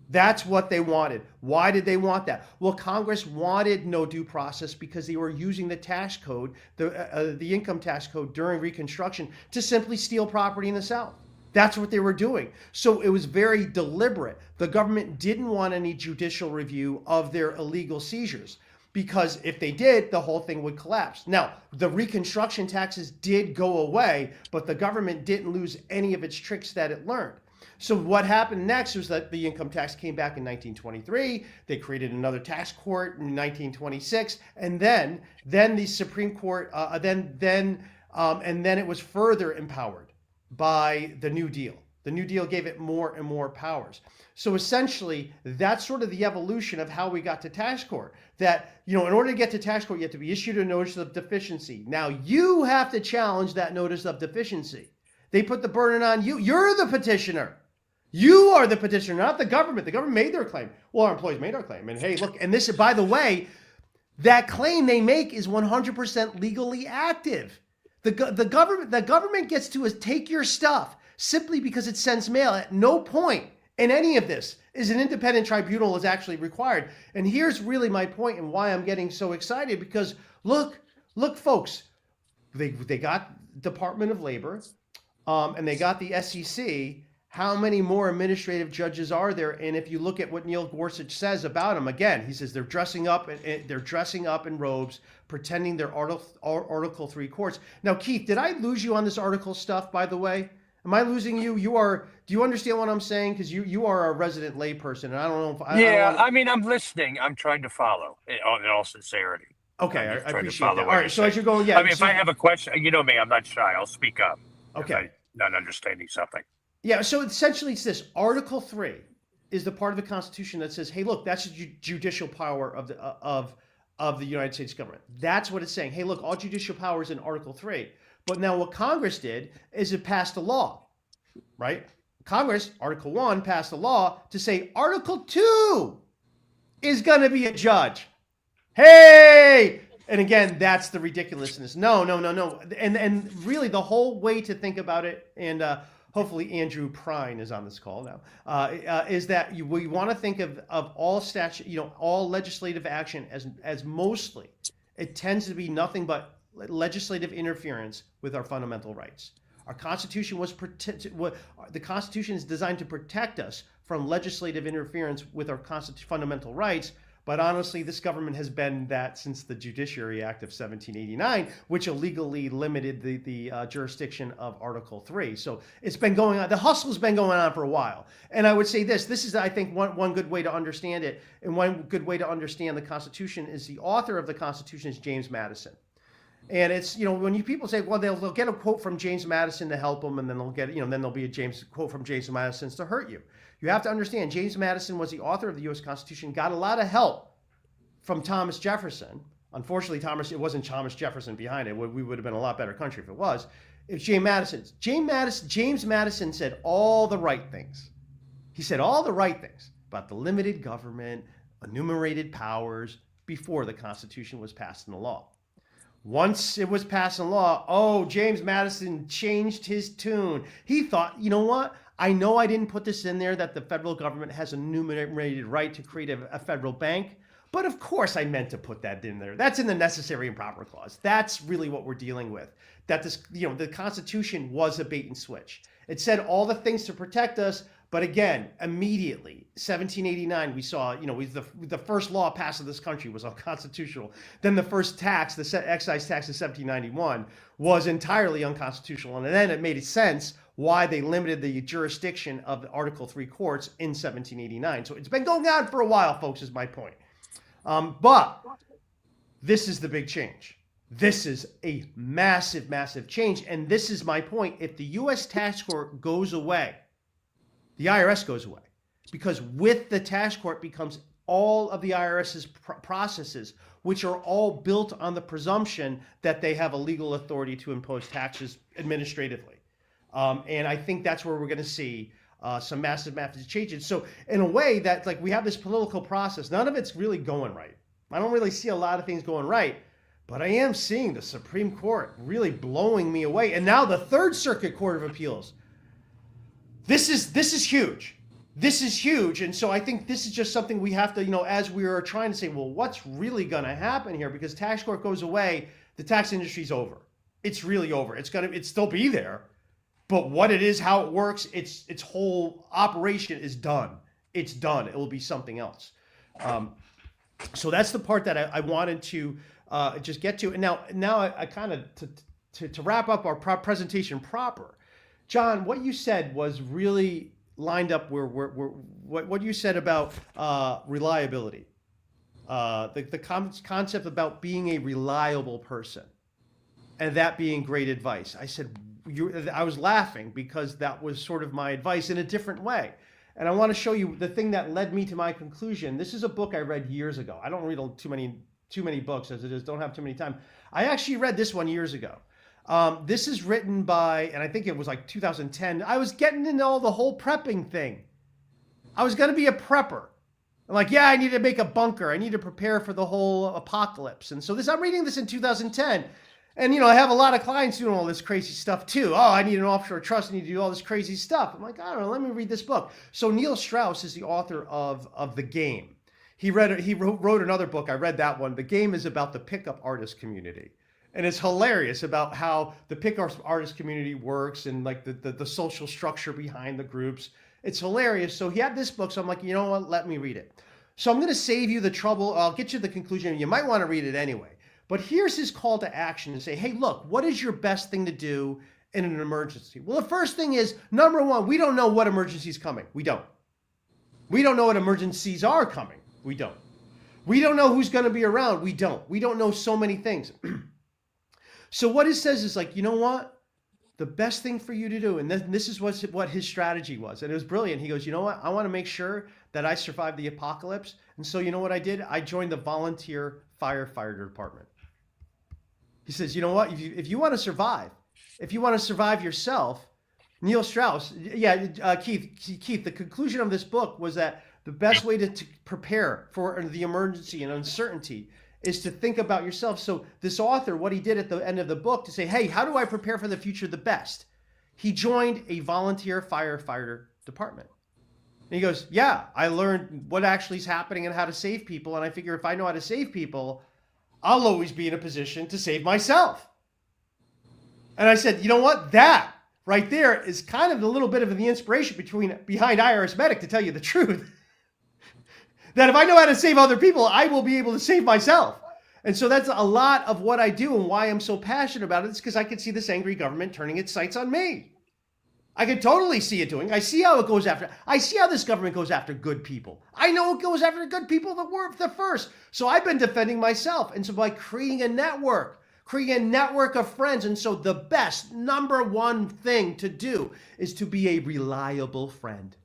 Speaker 1: That's what they wanted. Why did they want that? Well, Congress wanted no due process because they were using the tax code, the income tax code during Reconstruction, to simply steal property in the South. That's what they were doing. So it was very deliberate. The government didn't want any judicial review of their illegal seizures, because if they did, the whole thing would collapse. Now, the Reconstruction taxes did go away, but the government didn't lose any of its tricks that it learned. So what happened next was that the income tax came back in 1923. They created another tax court in 1926, and then the Supreme Court, and then it was further empowered by the New Deal. The New Deal gave it more and more powers. So essentially, that's sort of the evolution of how we got to tax court. That, in order to get to tax court, you have to be issued a notice of deficiency. Now, you have to challenge that notice of deficiency. They put the burden on you. You're the petitioner. You are the petitioner, not the government. The government made their claim. Well, our employees made our claim. And hey, look, and this, by the way, that claim they make is 100% legally active. The government gets to take your stuff simply because it sends mail. At no point in any of this is an independent tribunal is actually required. And here's really my point and why I'm getting so excited, because look, folks, they got Department of Labor, and they got the SEC. How many more administrative judges are there? And if you look at what Neil Gorsuch says about them, again, he says they're dressing up in robes, pretending they're Article 3 courts. Now, Keith, did I lose you on this article stuff, by the way? Am I losing you? Do you understand what I'm saying? Because you are a resident layperson, and I don't know if
Speaker 3: I mean, I'm listening. I'm trying to follow in all sincerity.
Speaker 1: Okay, I appreciate that. All right, so as you're going, yeah.
Speaker 3: I mean, if I have a question, you know me, I'm not shy. I'll speak up.
Speaker 1: Okay.
Speaker 3: I'm not understanding something.
Speaker 1: Yeah, so essentially it's this. Article 3 is the part of the Constitution that says, hey, look, that's the judicial power of the United States government. That's what it's saying. Hey, look, all judicial power is in Article 3. But now what Congress did is it passed a law, right? Congress, Article 1, passed a law to say Article 2 is going to be a judge. Hey! And again, that's the ridiculousness. No. And really the whole way to think about it, and hopefully Andrew Prine is on this call now, is that we want to think of all all legislative action as mostly, it tends to be nothing but legislative interference with our fundamental rights. Our Constitution the Constitution is designed to protect us from legislative interference with our fundamental rights, But honestly, this government has been that since the Judiciary Act of 1789, which illegally limited the jurisdiction of Article 3. So it's been going on. The hustle's been going on for a while. And I would say this is, I think, one good way to understand it. And one good way to understand the Constitution is the author of the Constitution is James Madison. And it's, when people say, well, they'll get a quote from James Madison to help them, and then they'll get, then there'll be a quote from James Madison to hurt you. You have to understand, James Madison was the author of the U.S. Constitution, got a lot of help from Thomas Jefferson. Unfortunately, it wasn't Thomas Jefferson behind it. We would have been a lot better country if it was. It's James Madison. James Madison said all the right things. He said all the right things about the limited government, enumerated powers before the Constitution was passed into law. Once it was passed in law, James Madison changed his tune. He thought, you know what? I know I didn't put this in there that the federal government has a enumerated right to create a federal bank, but of course I meant to put that in there. That's in the necessary and proper clause. That's really what we're dealing with. That the Constitution was a bait and switch. It said all the things to protect us, but again, immediately, 1789, we saw, the first law passed in this country was unconstitutional. Then the first tax, the excise tax of 1791, was entirely unconstitutional. And then it made sense why they limited the jurisdiction of the Article 3 courts in 1789. So it's been going on for a while, folks, is my point. But this is the big change. This is a massive, massive change. And this is my point. If the U.S. tax court goes away, the IRS goes away, because with the tax court becomes all of the IRS's processes, which are all built on the presumption that they have a legal authority to impose taxes administratively. And I think that's where we're going to see some massive changes. So in a way that, like, we have this political process, none of it's really going right. I don't really see a lot of things going right, but I am seeing the Supreme Court really blowing me away. And now the Third Circuit Court of Appeals. This is huge. This is huge. And so I think this is just something we have to, as we are trying to say, well, what's really going to happen here? Because tax court goes away, the tax industry's over. It's really over. It's still be there. But what it is, how it works, its whole operation is done. It's done. It will be something else. So that's the part that I wanted to just get to. And now I kind of, to wrap up our presentation proper, John, what you said was really lined up what you said about reliability, the concept about being a reliable person, and that being great advice. I said, I was laughing because that was sort of my advice in a different way. And I want to show you the thing that led me to my conclusion. This is a book I read years ago. I don't read too many books as it is. Don't have too many time. I actually read this one years ago. This is written by, and I think it was like 2010. I was getting into all the whole prepping thing. I was going to be a prepper. I'm like, I need to make a bunker. I need to prepare for the whole apocalypse. And so I'm reading this in 2010. And, I have a lot of clients doing all this crazy stuff too. I need an offshore trust. I need to do all this crazy stuff. I'm like, I don't know. Let me read this book. So Neil Strauss is the author of The Game. He wrote another book. I read that one. The Game is about the pickup artist community. And it's hilarious about how the pickup artist community works and like the social structure behind the groups. It's hilarious. So he had this book. So I'm like, you know what? Let me read it. So I'm going to save you the trouble. I'll get you the conclusion. You might want to read it anyway. But here's his call to action to say, hey, look, what is your best thing to do in an emergency? Well, the first thing is, number one, we don't know what emergency is coming. We don't. We don't know what emergencies are coming. We don't. We don't know who's going to be around. We don't. We don't know so many things. So what it says is like, you know what? The best thing for you to do, and this is what his strategy was. And it was brilliant. He goes, you know what? I want to make sure that I survive the apocalypse. And so you know what I did? I joined the volunteer firefighter department. He says, you know what? If you want to survive yourself, Neil Strauss, Keith, the conclusion of this book was that the best way to prepare for the emergency and uncertainty is to think about yourself. So this author, what he did at the end of the book to say, hey, how do I prepare for the future the best? He joined a volunteer firefighter department. And he goes, I learned what actually is happening and how to save people. And I figure if I know how to save people, I'll always be in a position to save myself. And I said, you know what? That right there is kind of a little bit of the inspiration behind IRSMedic, to tell you the truth. that if I know how to save other people, I will be able to save myself. And so that's a lot of what I do, and why I'm so passionate about it. It's because I can see this angry government turning its sights on me. I can totally see it doing. I see how it goes after. I see how this government goes after good people. I know it goes after good people the first. So I've been defending myself. And so by creating a network of friends. And so the best number one thing to do is to be a reliable friend.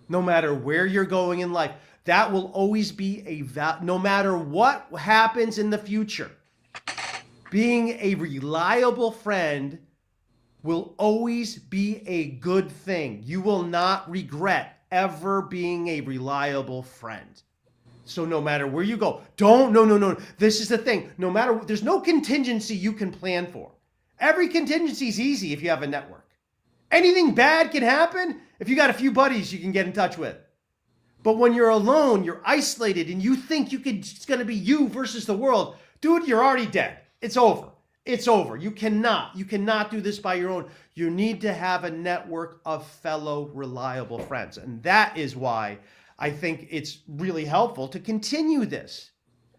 Speaker 1: No matter where you're going in life, that will always be no matter what happens in the future, being a reliable friend will always be a good thing. You will not regret ever being a reliable friend. So no matter where you go, no. This is the thing. No matter, there's no contingency you can plan for. Every contingency is easy if you have a network. Anything bad can happen if you got a few buddies you can get in touch with. But when you're alone, you're isolated, and you think it's going to be you versus the world, dude, you're already dead. It's over. It's over. You cannot do this by your own. You need to have a network of fellow reliable friends. And that is why I think it's really helpful to continue this.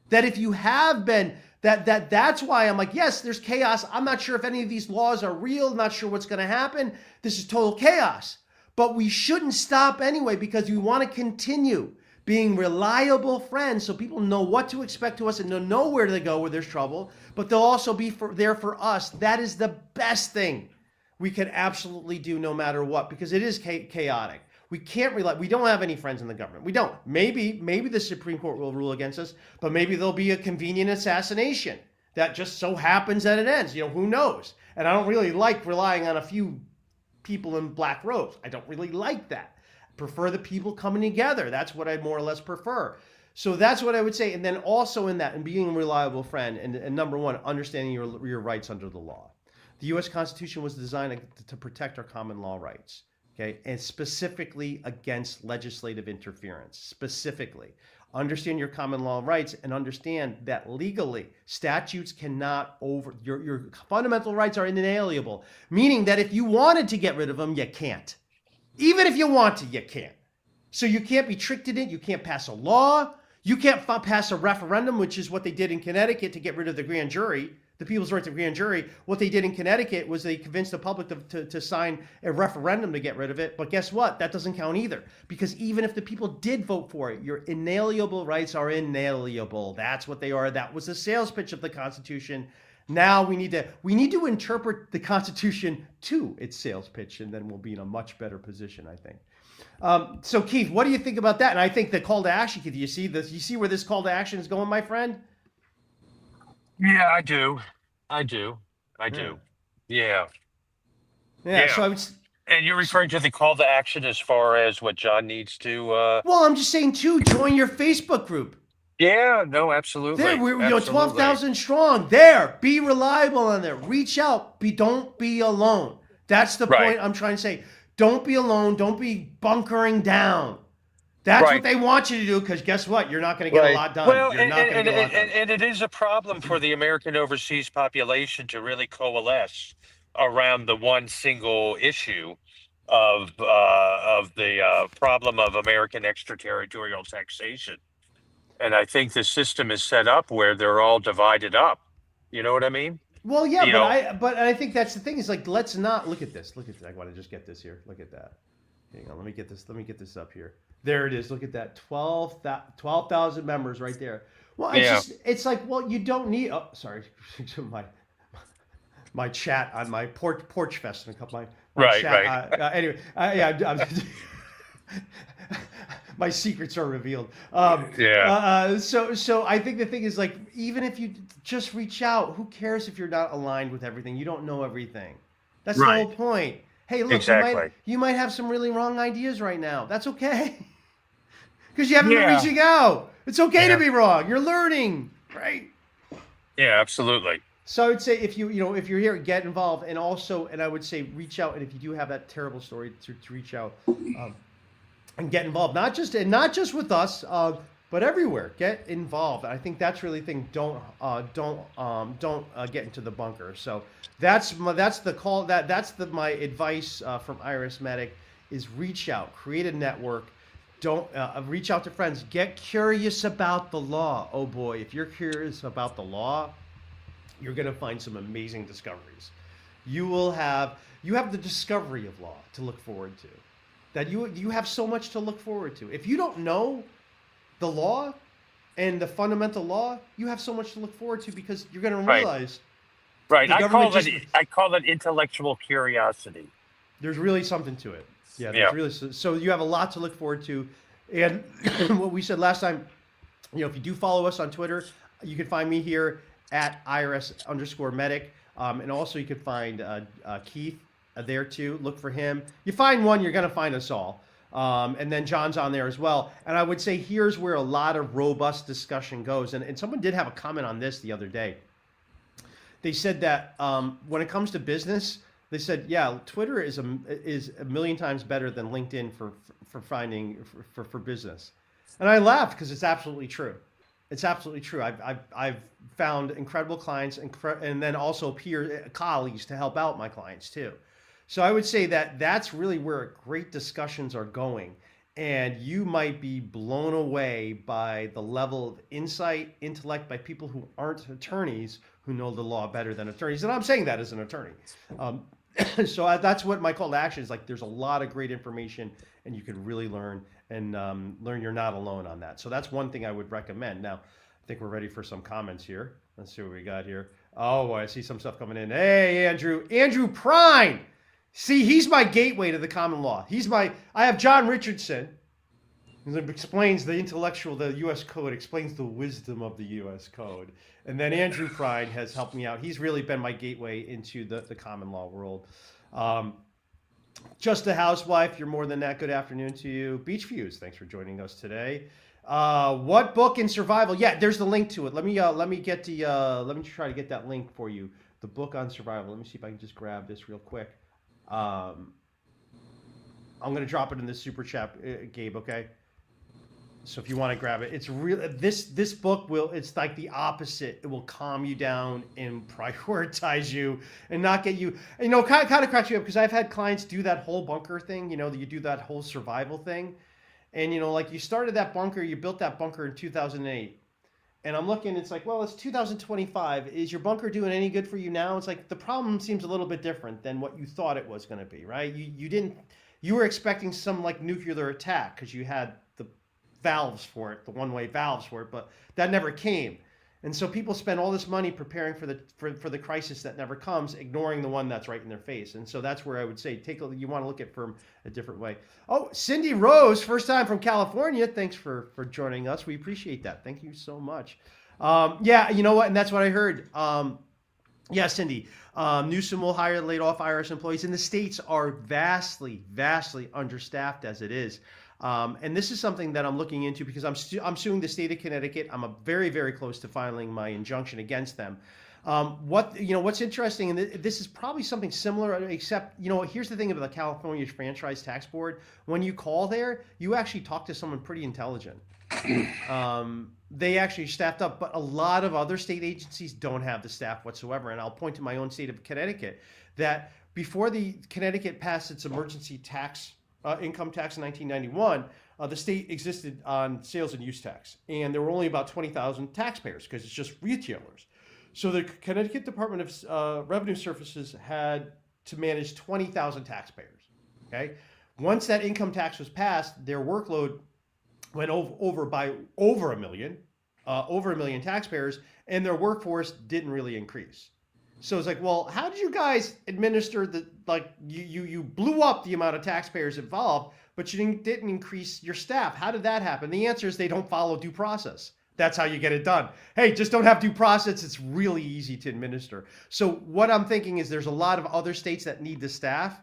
Speaker 1: That if you have been, that's why I'm like, yes, there's chaos. I'm not sure if any of these laws are real, not sure what's going to happen. This is total chaos. But we shouldn't stop anyway, because we want to continue being reliable friends so people know what to expect to us and they'll know where to go where there's trouble, but they'll also be there for us. That is the best thing we can absolutely do no matter what, because it is chaotic. We can't rely. We don't have any friends in the government. We don't. Maybe the Supreme Court will rule against us, but maybe there'll be a convenient assassination that just so happens that it ends. Who knows? And I don't really like relying on a few people in black robes. I don't really like that. Prefer the people coming together. That's what I more or less prefer. So that's what I would say. And then also in that, and being a reliable friend, and number one, understanding your rights under the law. The U.S. Constitution was designed to protect our common law rights, okay, and specifically against legislative interference. Specifically, understand your common law rights and understand that legally statutes cannot your fundamental rights are inalienable, meaning that if you wanted to get rid of them, you can't. Even if you want to, you can't. So you can't be tricked in it. You can't pass a law. You can't pass a referendum, which is what they did in Connecticut to get rid of the grand jury, the people's right to grand jury. What they did in Connecticut was they convinced the public to sign a referendum to get rid of it. But guess what? That doesn't count either. Because even if the people did vote for it, your inalienable rights are inalienable. That's what they are. That was the sales pitch of the Constitution. Now we need to interpret the Constitution to its sales pitch, and then we'll be in a much better position, I think. So Keith, what do you think about that? And I think the call to action, Keith, you see where this call to action is going, my friend?
Speaker 3: Yeah, I do. Yeah.
Speaker 1: So I would.
Speaker 3: And you're referring to the call to action as far as what John needs to.
Speaker 1: Well, I'm just saying too. Join your Facebook group.
Speaker 3: Yeah, no, absolutely.
Speaker 1: There, we're 12,000 strong. There, be reliable on there. Reach out. Don't be alone. That's the point I'm trying to say. Don't be alone. Don't be bunkering down. That's what they want you to do, because guess what? You're not going to get a lot done.
Speaker 3: Well,
Speaker 1: You're not going to get a lot done.
Speaker 3: And it is a problem for the American overseas population to really coalesce around the one single issue of the problem of American extraterritorial taxation. And I think the system is set up where they're all divided up. You know what I mean?
Speaker 1: Well, yeah, but I think that's the thing, is like, let's not look at this. Look at that. I want to just get this here. Look at that. Hang on, let me get this up here. There it is. Look at that. 12,000 members right there. Well, it's like, well, you don't need. Oh, sorry, my chat on my porch fest and a couple my chat. Anyway, my secrets are revealed. So I think the thing is, like, even if you just reach out, who cares if you're not aligned with everything? You don't know everything. That's the whole point. Hey, look, you might have some really wrong ideas right now. That's okay. Because you haven't been reaching out. It's okay to be wrong. You're learning, right?
Speaker 3: Yeah, absolutely.
Speaker 1: So I would say if if you're here, get involved, and I would say reach out, and if you do have that terrible story, to reach out and get involved, not just with us, but everywhere. Get involved. I think that's really the thing. Don't get into the bunker. So that's the call. That's my advice from IRSMedic is reach out, create a network. don't reach out to friends. Get curious about the law. Oh boy, if you're curious about the law, you're going to find some amazing discoveries. You have the discovery of law to look forward to. That you have so much to look forward to. If you don't know the law and the fundamental law, you have so much to look forward to because you're going to
Speaker 3: Right.
Speaker 1: realize
Speaker 3: Right.
Speaker 1: the government
Speaker 3: I call it intellectual curiosity.
Speaker 1: there's really something to it. Yeah,
Speaker 3: Yeah.
Speaker 1: there's really so you have a lot to look forward to. And what we said last time, if you do follow us on Twitter, you can find me here at IRS_medic. And also you can find Keith there too. Look for him. You find one, you're going to find us all. And then John's on there as well. And I would say here's where a lot of robust discussion goes. And someone did have a comment on this the other day. They said that when it comes to business, they said, yeah, Twitter is a million times better than LinkedIn for finding for business. And I laughed because it's absolutely true. It's absolutely true. I've found incredible clients and then also colleagues to help out my clients too. So I would say that that's really where great discussions are going. And you might be blown away by the level of insight, intellect by people who aren't attorneys who know the law better than attorneys. And I'm saying that as an attorney. So that's what my call to action is. Like, there's a lot of great information and you can really learn and learn you're not alone on that. So that's one thing I would recommend. Now, I think we're ready for some comments here. Let's see what we got here. Oh, I see some stuff coming in. Hey, Andrew Prine. See, he's my gateway to the common law. I have John Richardson, who explains the U.S. Code, explains the wisdom of the U.S. Code. And then Andrew Pride has helped me out. He's really been my gateway into the common law world. Just a Housewife, you're more than that. Good afternoon to you. Beach Views, thanks for joining us today. What book in survival? Yeah, there's the link to it. Let me try to get that link for you. The book on survival. Let me see if I can just grab this real quick. I'm going to drop it in the super chat, Gabe. Okay. So if you want to grab it, it's real. This book it's like the opposite. It will calm you down and prioritize you and not get you, kind of cracks you up because I've had clients do that whole bunker thing, you do that whole survival thing. And, like you started that bunker, you built that bunker in 2008. And I'm looking, it's like, well, it's 2025. Is your bunker doing any good for you now? It's like the problem seems a little bit different than what you thought it was going to be, right? You were expecting some like nuclear attack because you had the valves for it, the one-way valves for it, but that never came. And so people spend all this money preparing for the crisis that never comes, ignoring the one that's right in their face. And so that's where I would say you want to look at from a different way. Oh, Cindy Rose, first time from California. Thanks for joining us. We appreciate that. Thank you so much. Yeah, you know what? And that's what I heard. Yeah, Cindy. Newsom will hire laid off IRS employees, and the states are vastly, vastly understaffed as it is. And this is something that I'm looking into because I'm suing the state of Connecticut. I'm very, very close to filing my injunction against them. What's interesting, and this is probably something similar, except, here's the thing about the California Franchise Tax Board. When you call there, you actually talk to someone pretty intelligent. They actually staffed up, but a lot of other state agencies don't have the staff whatsoever. And I'll point to my own state of Connecticut that before the Connecticut passed its emergency income tax in 1991, the state existed on sales and use tax. And there were only about 20,000 taxpayers because it's just retailers. So the Connecticut Department of Revenue Services had to manage 20,000 taxpayers. Okay. Once that income tax was passed, their workload went over by over a million taxpayers, and their workforce didn't really increase. So it's like, well, how did you guys administer you blew up the amount of taxpayers involved, but you didn't increase your staff? How did that happen? The answer is they don't follow due process. That's how you get it done. Hey, just don't have due process. It's really easy to administer. So what I'm thinking is there's a lot of other states that need the staff.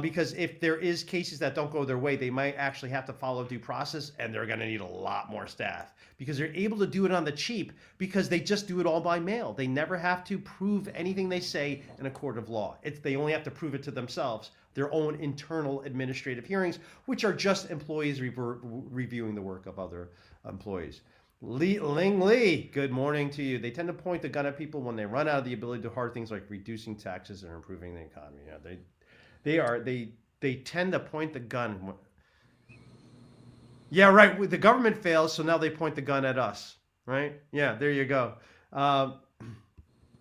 Speaker 1: Because if there is cases that don't go their way, they might actually have to follow due process, and they're going to need a lot more staff because they're able to do it on the cheap because they just do it all by mail. They never have to prove anything they say in a court of law. They only have to prove it to themselves, their own internal administrative hearings, which are just employees reviewing the work of other employees. Ling Lee, good morning to you. They tend to point the gun at people when they run out of the ability to do hard things like reducing taxes and improving the economy. Yeah, they tend to point the gun. Yeah, right. The government fails, so now they point the gun at us, right? Yeah, there you go. Um,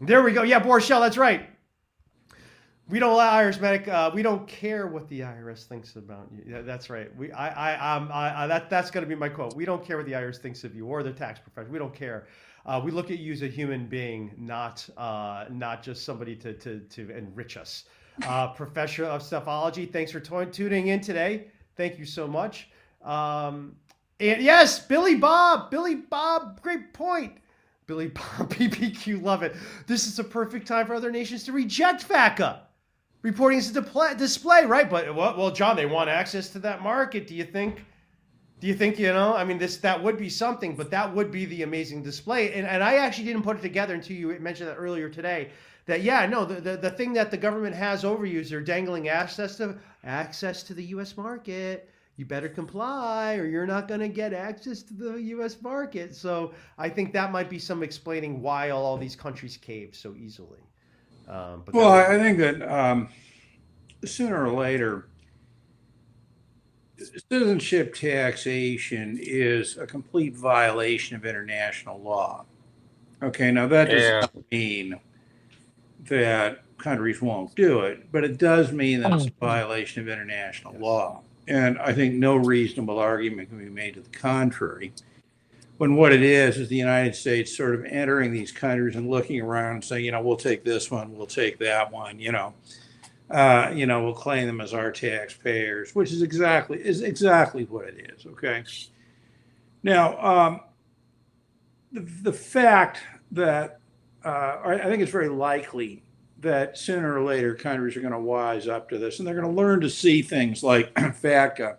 Speaker 1: there we go. Yeah, Borchell, that's right. We don't allow IRSMedic. We don't care what the IRS thinks about you. Yeah, that's right. That's going to be my quote. We don't care what the IRS thinks of you or the tax profession. We don't care. We look at you as a human being, not just somebody to enrich us. Professor of Stephology, thanks for tuning in today. Thank you so much. And yes, Billy Bob, great point. Billy Bob, PPQ, love it. This is a perfect time for other nations to reject FATCA. Reporting is a display, right? But well, John, they want access to that market. Do you think? I mean, that would be something, but that would be the amazing display. And I actually didn't put it together until you mentioned that earlier today. That the thing that the government has over you is they're dangling access to the U.S. market. You better comply, or you're not going to get access to the U.S. market. So I think that might be some explaining why all these countries cave so easily.
Speaker 2: Well, I think that sooner or later, citizenship taxation is a complete violation of international law. Okay, now that does not mean that countries won't do it, but it does mean that it's a violation of international law. And I think no reasonable argument can be made to the contrary. When what it is the United States sort of entering these countries and looking around and saying, we'll take this one, we'll take that one, we'll claim them as our taxpayers, which is exactly what it is. Okay. Now, the fact that I think it's very likely that sooner or later countries are going to wise up to this, and they're going to learn to see things like FATCA.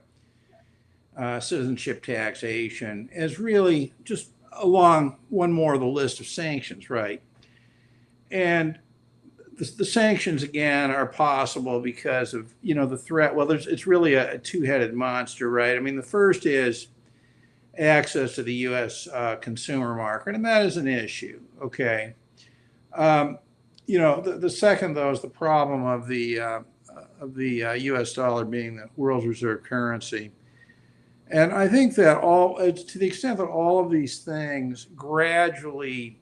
Speaker 2: Citizenship taxation as really just along one more of the list of sanctions, right? And the sanctions again are possible because of the threat. Well, it's really a two-headed monster, right? I mean, the first is access to the U.S. Consumer market, and that is an issue. Okay, the second though is the problem of the U.S. dollar being the world's reserve currency. And I think that to the extent that all of these things gradually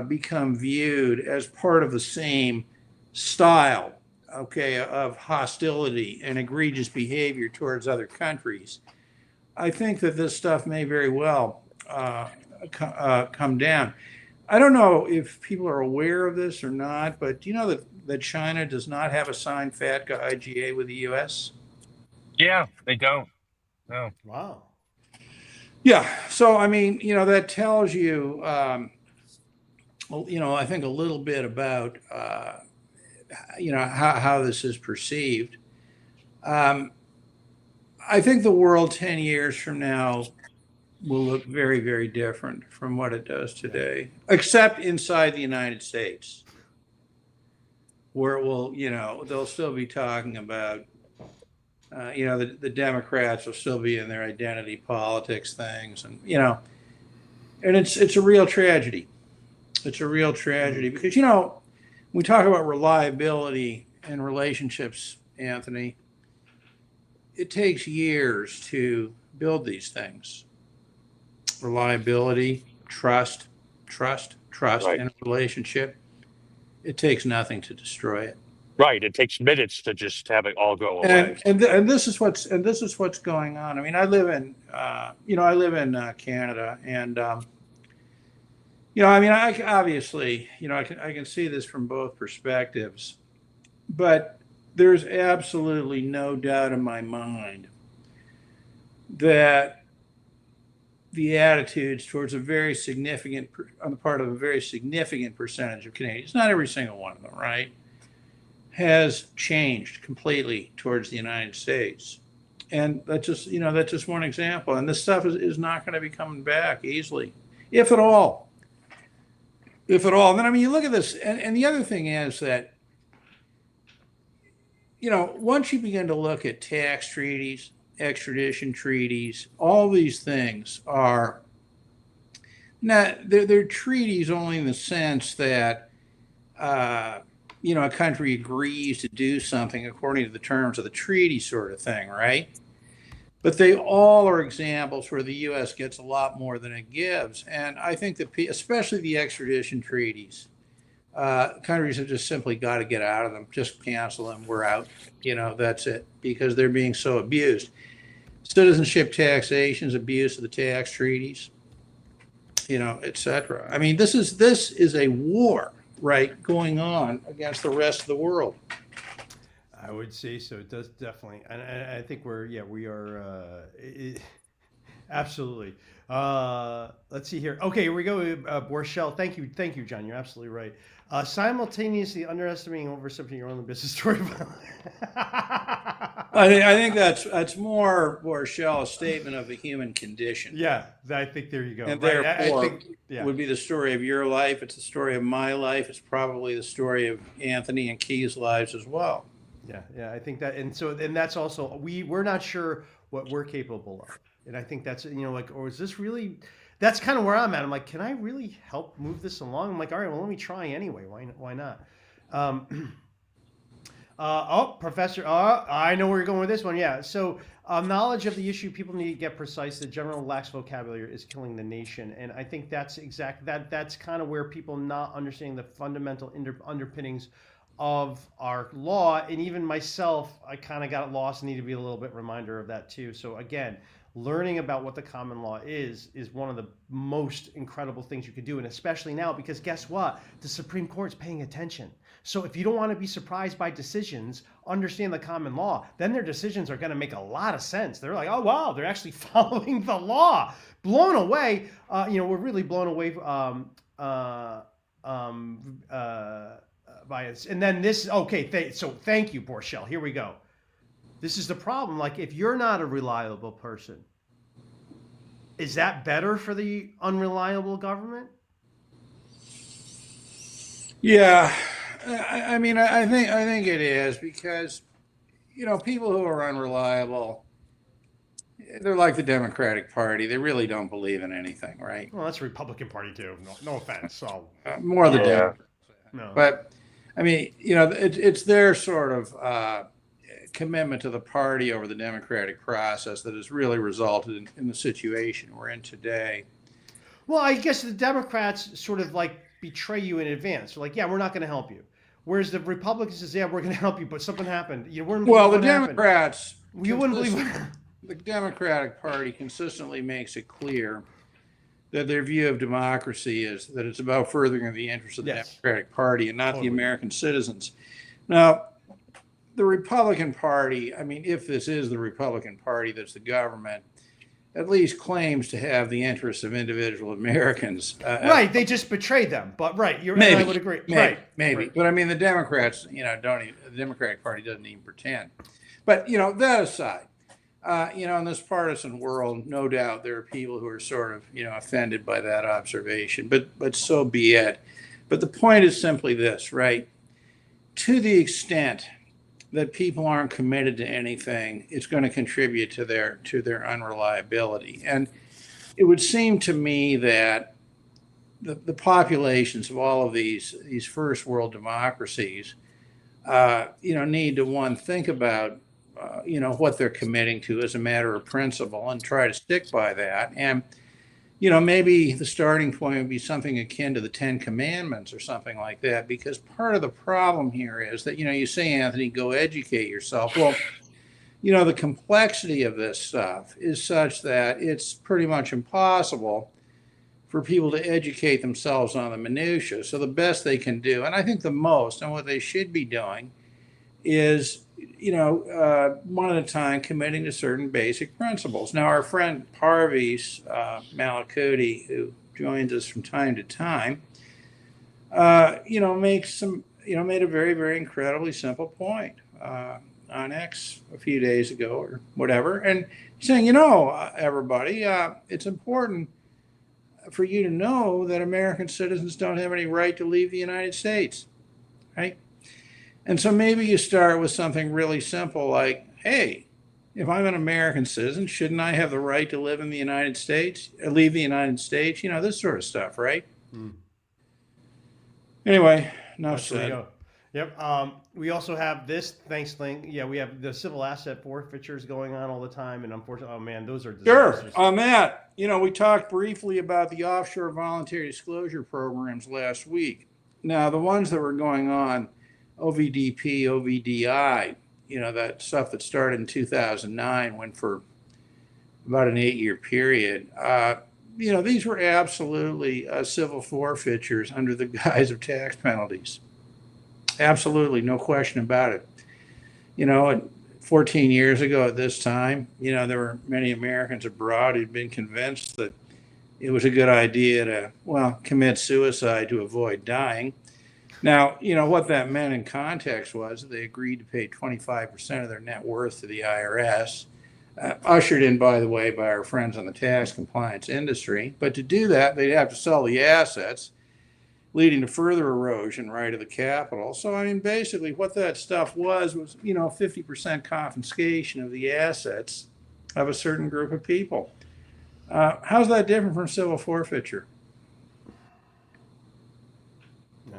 Speaker 2: become viewed as part of the same style, okay, of hostility and egregious behavior towards other countries, I think that this stuff may very well come down. I don't know if people are aware of this or not, but do you know that China does not have a signed FATCA IGA with the U.S.?
Speaker 3: Yeah, they don't. No.
Speaker 1: Wow.
Speaker 2: Yeah. So, I mean, that tells you, I think a little bit about, how this is perceived. I think the world 10 years from now will look very, very different from what it does today, except inside the United States, where it will, they'll still be talking about the Democrats will still be in their identity politics things, and and it's a real tragedy. It's a real tragedy because we talk about reliability in relationships, Anthony. It takes years to build these things. Reliability, trust
Speaker 3: Right.
Speaker 2: in a relationship. It takes nothing to destroy it.
Speaker 3: Right. It takes minutes to just have it all go away.
Speaker 2: And this is what's going on. I mean, I live in Canada, and I mean, I obviously I can see this from both perspectives, but there's absolutely no doubt in my mind that the attitudes towards on the part of a very significant percentage of Canadians, not every single one of them, right, has changed completely towards the United States. And that's just one example. And this stuff is not going to be coming back easily, if at all. If at all. And then, I mean, you look at this, and the other thing is that, once you begin to look at tax treaties, extradition treaties, all these things are not, they're treaties only in the sense that, a country agrees to do something according to the terms of the treaty sort of thing, right? But they all are examples where the U.S. gets a lot more than it gives. And I think that, especially the extradition treaties, countries have just simply got to get out of them. Just cancel them. We're out. That's it, because they're being so abused. Citizenship taxations, abuse of the tax treaties, et cetera. I mean, this is a war, right, going on against the rest of the world.
Speaker 1: I would say so. It does definitely, and I think we are absolutely. Let's see here. Okay, here we go. Borchell, thank you, John. You're absolutely right. Simultaneously underestimating and overstepping your own business story.
Speaker 2: I think that's more Borchell's statement of the human condition.
Speaker 1: Yeah, I think there you go.
Speaker 2: And
Speaker 1: right.
Speaker 2: therefore,
Speaker 1: I think, yeah.
Speaker 2: would be the story of your life. It's the story of my life. It's probably the story of Anthony and Key's lives as well.
Speaker 1: Yeah, I think that, and that's also we're not sure what we're capable of, and I think that's or is this really? That's kind of where I'm at. I'm like, can I really help move this along? I'm like, all right, well, let me try anyway. Why not? Professor, I know where you're going with this one. Yeah, so knowledge of the issue, people need to get precise. The general lax vocabulary is killing the nation, and I think that's that's kind of where people not understanding the fundamental underpinnings of our law, and even myself, I kind of got lost and need to be a little bit reminder of that too. So again, learning about what the common law is one of the most incredible things you could do, and especially now, because guess what? The Supreme Court's paying attention. So if you don't want to be surprised by decisions, understand the common law, then their decisions are going to make a lot of sense. They're like, oh wow, they're actually following the law. Blown away. We're really blown away by it. And then this, okay, so thank you, Borchell. Here we go. This is the problem. Like, if you're not a reliable person, is that better for the unreliable government?
Speaker 2: Yeah, I mean, I think it is, because people who are unreliable, they're like the Democratic Party. They really don't believe in anything, right?
Speaker 1: Well, that's the Republican Party too. No offense. So
Speaker 2: more the Democrats.
Speaker 1: No.
Speaker 2: But I mean, it's their sort of commitment to the party over the democratic process that has really resulted in the situation we're in today.
Speaker 1: Well, I guess the Democrats sort of like betray you in advance. They're like, yeah, we're not going to help you. Whereas the Republicans says, yeah, we're going to help you, but something happened.
Speaker 2: Well, the Democrats,
Speaker 1: you wouldn't believe.
Speaker 2: The Democratic Party consistently makes it clear that their view of democracy is that it's about furthering the interests of the Democratic Party and not the American citizens. Now, the Republican Party, I mean, if this is the Republican Party that's the government, at least claims to have the interests of individual Americans.
Speaker 1: Right, they just betrayed them. But I would agree.
Speaker 2: Maybe. Right. But I mean, the Democrats, the Democratic Party doesn't even pretend. But that aside, in this partisan world, no doubt there are people who are sort of, offended by that observation, but so be it. But the point is simply this, right? To the extent that people aren't committed to anything, it's going to contribute to their unreliability. And it would seem to me that the populations of all of these first world democracies, need to think about what they're committing to as a matter of principle and try to stick by that. And, maybe the starting point would be something akin to the 10 Commandments or something like that, because part of the problem here is that, you say, Anthony, go educate yourself. Well, the complexity of this stuff is such that it's pretty much impossible for people to educate themselves on the minutiae. So the best they can do, and I think the most, and what they should be doing, is one at a time committing to certain basic principles. Now, our friend Parviz Malakoti, who joins us from time to time, made a very, very incredibly simple point on X a few days ago or whatever, and saying, everybody, it's important for you to know that American citizens don't have any right to leave the United States, right? And so maybe you start with something really simple like, hey, if I'm an American citizen, shouldn't I have the right to live in the United States, leave the United States? This sort of stuff, right? Anyway, enough said.
Speaker 1: Yep. We also have this thanks thing. Yeah, we have the civil asset forfeitures going on all the time, and unfortunately, oh man, those are
Speaker 2: Sure.
Speaker 1: disasters.
Speaker 2: On that, we talked briefly about the offshore voluntary disclosure programs last week. Now, the ones that were going on, OVDP, OVDI, that stuff that started in 2009, went for about an 8-year period. These were absolutely civil forfeitures under the guise of tax penalties. Absolutely, no question about it. 14 years ago at this time, there were many Americans abroad who'd been convinced that it was a good idea to, commit suicide to avoid dying. Now, what that meant in context was they agreed to pay 25% of their net worth to the IRS, ushered in, by the way, by our friends in the tax compliance industry. But to do that, they'd have to sell the assets, leading to further erosion right of the capital. So, basically what that stuff was 50% confiscation of the assets of a certain group of people. How's that different from civil forfeiture?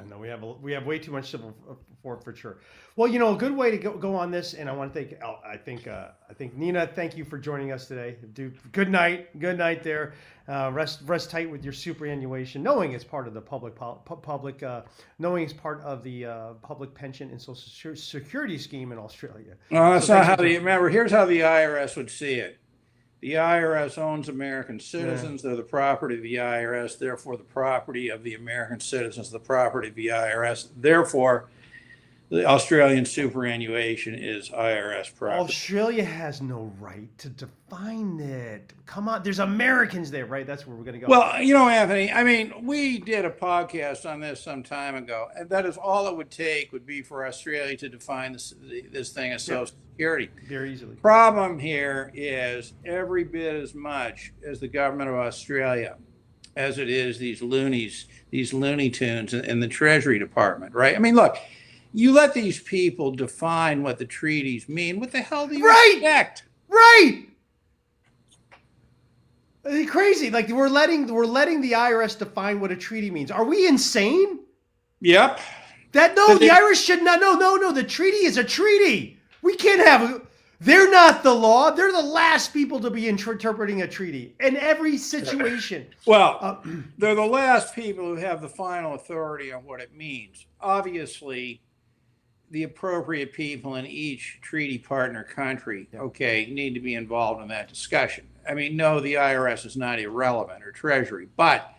Speaker 1: No, we have way too much civil forfeiture. Well, a good way to go on this, and I want to thank. I think Nina, thank you for joining us today. Dude, good night there. Rest tight with your superannuation, knowing it's part of the knowing it's part of the public pension and social security scheme in Australia.
Speaker 2: No, that's not how remember. Here's how the IRS would see it. The IRS owns American citizens. They're the property of the IRS. Therefore, the property of the American citizens is the property of the IRS. Therefore, the Australian superannuation is IRS property.
Speaker 1: Australia has no right to define it. Come on, there's Americans there, right? That's where we're going to go.
Speaker 2: Well, Anthony, we did a podcast on this some time ago, and that is all it would take would be for Australia to define this thing as Social Security.
Speaker 1: Very easily.
Speaker 2: Problem here is every bit as much as the government of Australia as it is these loonies, these Looney Tunes in the Treasury Department, right? Look, you let these people define what the treaties mean. What the hell do you expect?
Speaker 1: Right. Crazy. Like we're letting the IRS define what a treaty means. Are we insane?
Speaker 2: Yep.
Speaker 1: The Irish should not. No. The treaty is a treaty. We can't have. They're not the law. They're the last people to be interpreting a treaty in every situation.
Speaker 2: Well, they're the last people who have the final authority on what it means. Obviously, the appropriate people in each treaty partner country, need to be involved in that discussion. No, the IRS is not irrelevant or Treasury, but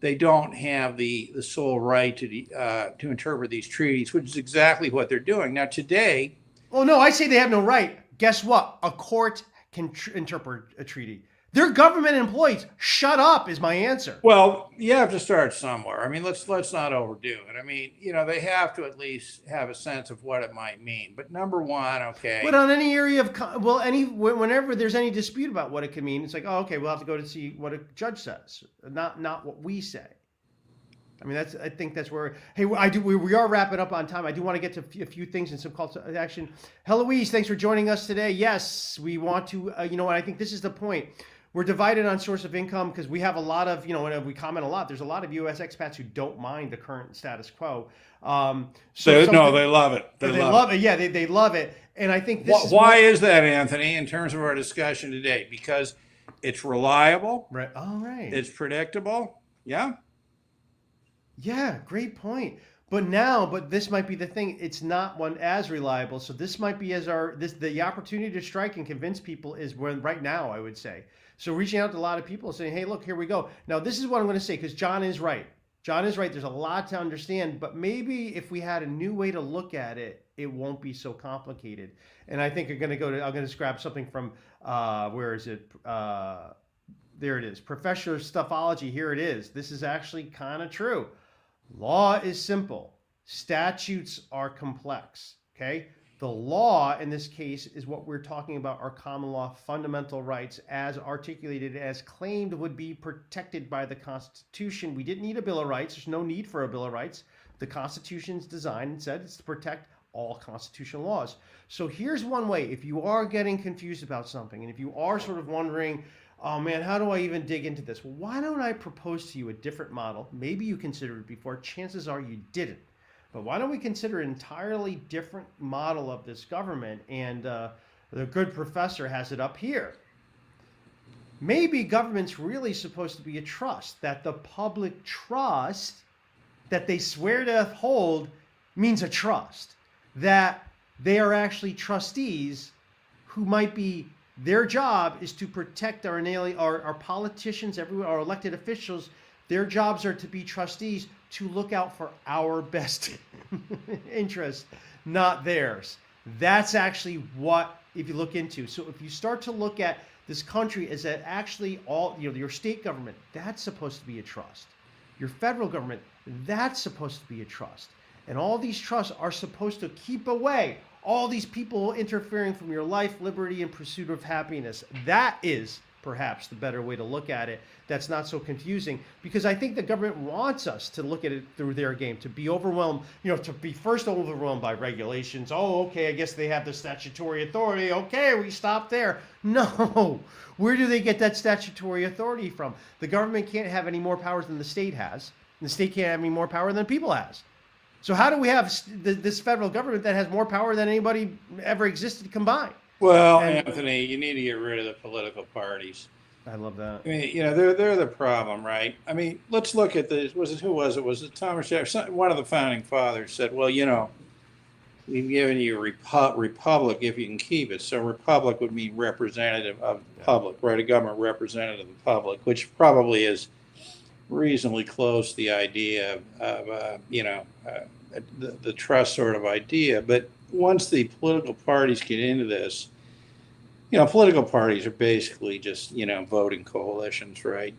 Speaker 2: they don't have the sole right to interpret these treaties, which is exactly what they're doing. Now, today...
Speaker 1: Oh, no, I say they have no right. Guess what? A court can interpret a treaty. They're government employees. Shut up is my answer.
Speaker 2: Well, you have to start somewhere. Let's not overdo it. They have to at least have a sense of what it might mean. But number one,
Speaker 1: But on any area of whenever there's any dispute about what it can mean, it's like, we'll have to go to see what a judge says, not what we say. I think that's where. Hey, we are wrapping up on time. I do want to get to a few things and some calls to action. Heloise, thanks for joining us today. Yes, we want to. And I think this is the point. We're divided on source of income because we have a lot of, and we comment a lot. There's a lot of U.S. expats who don't mind the current status quo.
Speaker 2: They love it. They love it.
Speaker 1: Yeah, they love it. And I think
Speaker 2: why is that, Anthony? In terms of our discussion today, because it's reliable.
Speaker 1: Right. All right.
Speaker 2: It's predictable. Yeah.
Speaker 1: Yeah, great point. But this might be the thing. It's not one as reliable. So this might be the opportunity to strike and convince people is when right now, I would say. So reaching out to a lot of people saying, hey, look, here we go. Now, this is what I'm going to say because John is right. There's a lot to understand, but maybe if we had a new way to look at it, it won't be so complicated. And I think I'm going to grab something from, where is it? There it is. Professor Stuffology. Here it is. This is actually kind of true. Law is simple. Statutes are complex. Okay. The law in this case is what we're talking about our common law fundamental rights as articulated, as claimed would be protected by the Constitution. We didn't need a Bill of Rights. There's no need for a Bill of Rights. The Constitution's designed and said it's to protect all constitutional laws. So here's one way. If you are getting confused about something and if you are sort of wondering, oh man, how do I even dig into this? Well, why don't I propose to you a different model? Maybe you considered it before. Chances are you didn't. But why don't we consider an entirely different model of this government? And the good professor has it up here. Maybe government's really supposed to be a trust, that the public trust that they swear to uphold means a trust, that they are actually trustees who might be, their job is to protect our politicians, everywhere, our elected officials. Their jobs are to be trustees, to look out for our best interests, not theirs. That's actually what, if you look into. So if you start to look at this country as that actually all, your state government, that's supposed to be a trust. Your federal government, that's supposed to be a trust. And all these trusts are supposed to keep away all these people interfering from your life, liberty, and pursuit of happiness. That is perhaps the better way to look at it. That's not so confusing, because I think the government wants us to look at it through their game, to be overwhelmed, to be first overwhelmed by regulations. Oh, okay, I guess they have the statutory authority. Okay, we stop there. No, where do they get that statutory authority from? The government can't have any more powers than the state has, and the state can't have any more power than people has. So how do we have this federal government that has more power than anybody ever existed combined?
Speaker 2: Well, Anthony, you need to get rid of the political parties.
Speaker 1: I love that.
Speaker 2: I mean, they're the problem, right? I mean, let's look at this. Who was it? Was it Thomas Jefferson? One of the founding fathers said, well, we've given you a republic if you can keep it. So republic would mean representative of the public, right? A government representative of the public, which probably is reasonably close to the idea of the trust sort of idea. But once the political parties get into this, political parties are basically just, voting coalitions, right?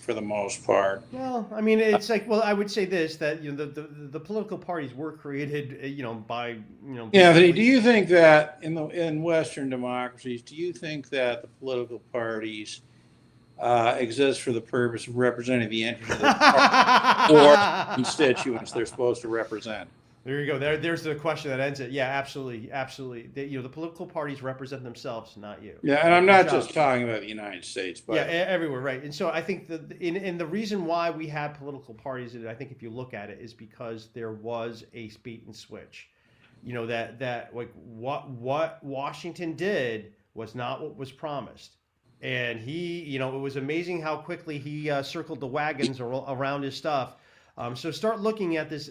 Speaker 2: For the most part.
Speaker 1: Well, I mean, it's like, I would say this, that, the political parties were created, by,
Speaker 2: Yeah, do you think that in Western democracies, do you think that the political parties exist for the purpose of representing the interests of the party or constituents they're supposed to represent?
Speaker 1: There you go. There's the question that ends it. Yeah, absolutely, absolutely. The political parties represent themselves, not you.
Speaker 2: Yeah, and I'm not just talking about the United States, but
Speaker 1: everywhere, right? And so I think in the reason why we have political parties, and I think if you look at it, is because there was a bait and switch. That like what Washington did was not what was promised. And he, it was amazing how quickly he circled the wagons around his stuff. So start looking at this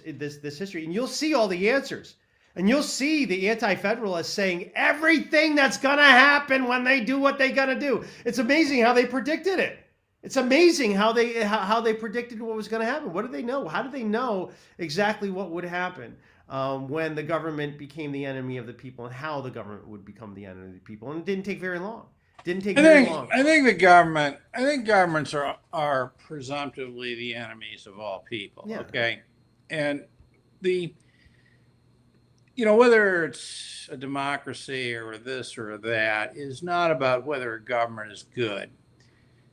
Speaker 1: history, and you'll see all the answers. And you'll see the anti-federalists saying everything that's going to happen when they do what they're going to do. It's amazing how they predicted it. It's amazing how they predicted what was going to happen. What did they know? How did they know exactly what would happen when the government became the enemy of the people, and how the government would become the enemy of the people? And it didn't take very long. I
Speaker 2: think governments are presumptively the enemies of all people. Yeah. Okay. And whether it's a democracy or this or that is not about whether a government is good.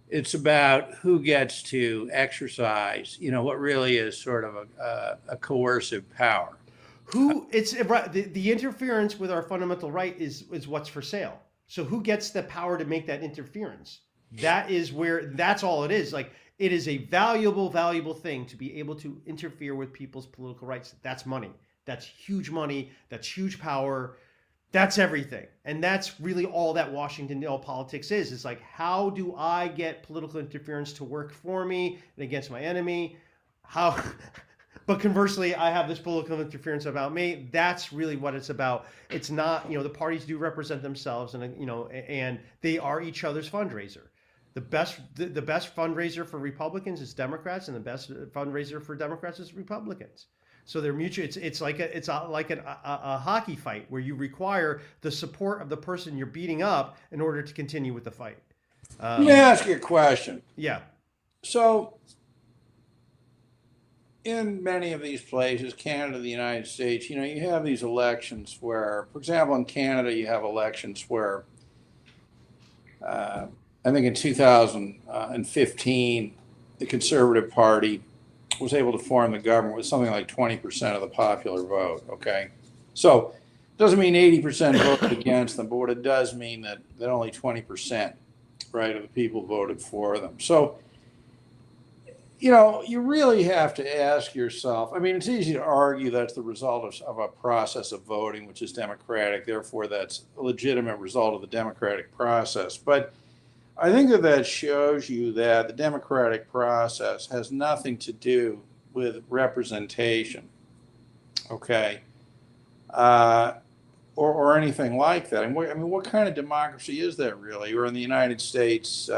Speaker 2: It's about who gets to exercise, what really is sort of a coercive power.
Speaker 1: The interference with our fundamental right is what's for sale. So who gets the power to make that interference? That's all it is. Like, it is a valuable thing to be able to interfere with people's political rights. That's money. That's huge money. That's huge power. That's everything. And that's really all that Washington politics is. It's like, how do I get political interference to work for me and against my enemy? But conversely, I have this political interference about me. That's really what it's about. It's not, the parties do represent themselves, and they are each other's fundraiser. The best fundraiser for Republicans is Democrats, and the best fundraiser for Democrats is Republicans. So they're mutual. It's like a hockey fight where you require the support of the person you're beating up in order to continue with the fight.
Speaker 2: Let me ask you a question.
Speaker 1: Yeah.
Speaker 2: So, in many of these places, Canada, the United States, you have these elections where, for example, in Canada, you have elections where I think in 2015, the Conservative Party was able to form the government with something like 20% of the popular vote, okay? So it doesn't mean 80% voted against them, but what it does mean that only 20%, right, of the people voted for them. So you really have to ask yourself. I mean, it's easy to argue that's the result of a process of voting, which is democratic. Therefore, that's a legitimate result of the democratic process. But I think that shows you that the democratic process has nothing to do with representation, okay, uh, or anything like that. I mean, what kind of democracy is that really? Or in the United States,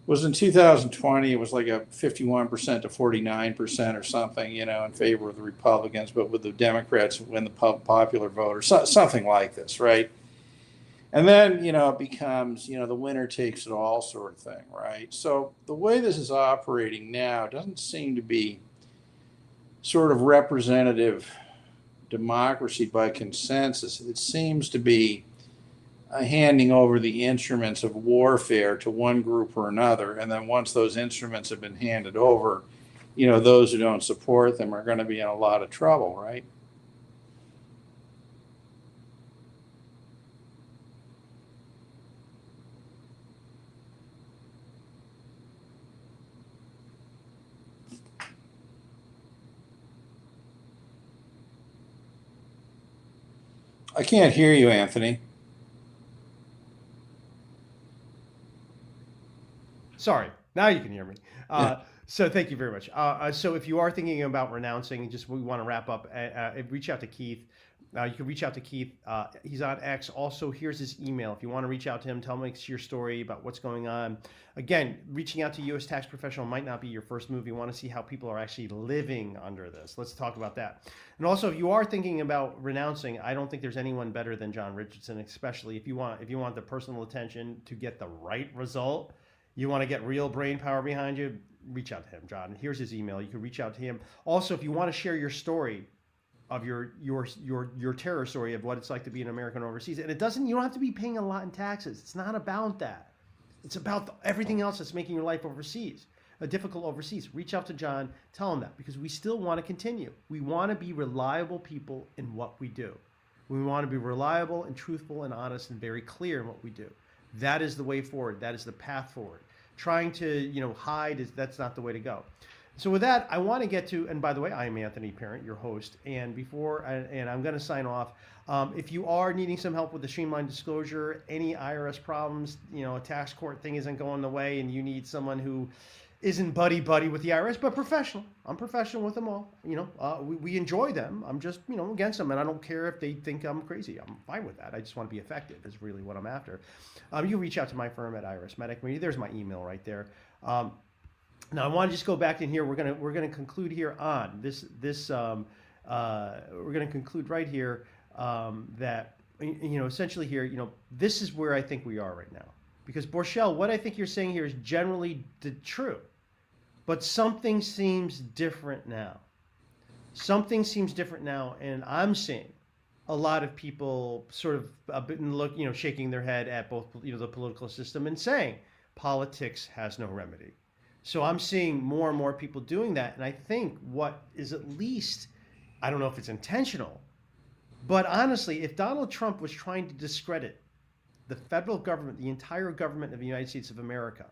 Speaker 2: was in 2020, it was like a 51% to 49% or something, in favor of the Republicans, but with the Democrats win the popular vote, or something like this, right? And then, it becomes, the winner takes it all sort of thing, right? So the way this is operating now doesn't seem to be sort of representative democracy by consensus. It seems to be handing over the instruments of warfare to one group or another. And then once those instruments have been handed over, those who don't support them are going to be in a lot of trouble, right? I can't hear you, Anthony.
Speaker 1: Sorry, now you can hear me.
Speaker 2: Yeah.
Speaker 1: So thank you very much. So if you are thinking about renouncing, we want to wrap up. Reach out to Keith. You can reach out to Keith. He's on X. Also, here's his email. If you want to reach out to him, tell him your story about what's going on. Again, reaching out to U.S. tax professional might not be your first move. You want to see how people are actually living under this. Let's talk about that. And also, if you are thinking about renouncing, I don't think there's anyone better than John Richardson, especially if you want the personal attention to get the right result. You want to get real brain power behind you, reach out to him, John. Here's his email. You can reach out to him. Also, if you want to share your story of your terror story of what it's like to be an American overseas, and you don't have to be paying a lot in taxes. It's not about that. It's about everything else that's making your life overseas, difficult overseas. Reach out to John, tell him that, because we still want to continue. We want to be reliable people in what we do. We want to be reliable and truthful and honest and very clear in what we do. That is the way forward. That is the path forward. Trying to, hide that's not the way to go. So with that, I want to get to, and by the way, I am Anthony Parent, your host. And I'm going to sign off. If you are needing some help with the streamlined disclosure, any IRS problems, a tax court thing isn't going the way, and you need someone who isn't buddy with the IRS, but professional. I'm professional with them all. We enjoy them. I'm just, against them, and I don't care if they think I'm crazy. I'm fine with that. I just want to be effective is really what I'm after. You reach out to my firm at IRSMedic. There's my email right there. Now I want to just go back in here. We're gonna conclude here on this. We're gonna conclude right here that essentially here this is where I think we are right now, because Borchell, what I think you're saying here is generally true. But something seems different now. Something seems different now, and I'm seeing a lot of people sort of shaking their head at both the political system and saying politics has no remedy. So I'm seeing more and more people doing that, and I think what is at least, I don't know if it's intentional, but honestly, if Donald Trump was trying to discredit the federal government, the entire government of the United States of America,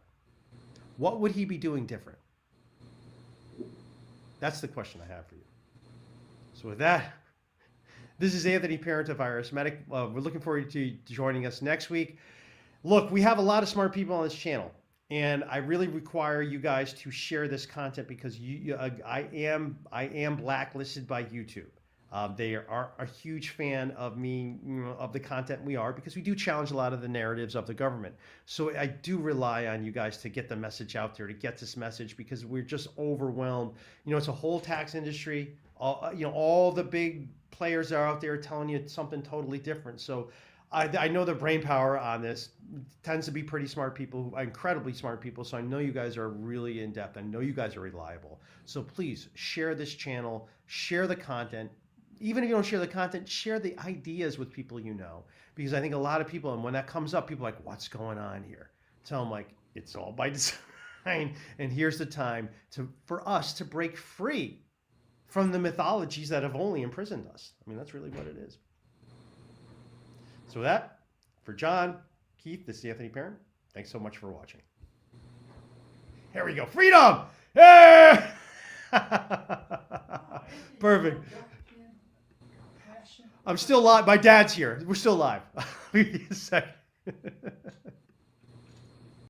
Speaker 1: what would he be doing different? That's the question I have for you. So with that, this is Anthony Parent of IRSMedic. We're looking forward to joining us next week. Look, we have a lot of smart people on this channel, and I really require you guys to share this content, because I am blacklisted by YouTube. They are a huge fan of me, of the content we are, because we do challenge a lot of the narratives of the government. So I do rely on you guys to get the message out there, to get this message, because we're just overwhelmed. It's a whole tax industry. All the big players are out there telling you something totally different. So I know the brain power on this tends to be pretty smart people, incredibly smart people. So I know you guys are really in depth. I know you guys are reliable. So please share this channel, share the content. Even if you don't share the content, share the ideas with people you know. Because I think a lot of people, and when that comes up, people are like, what's going on here? Tell them, it's all by design. And here's the time for us to break free from the mythologies that have only imprisoned us. That's really what it is. So with that, for John, Keith, this is Anthony Parent. Thanks so much for watching. Here we go. Freedom! Yeah! Perfect. I'm still live. My dad's here. We're still live. Give me a second.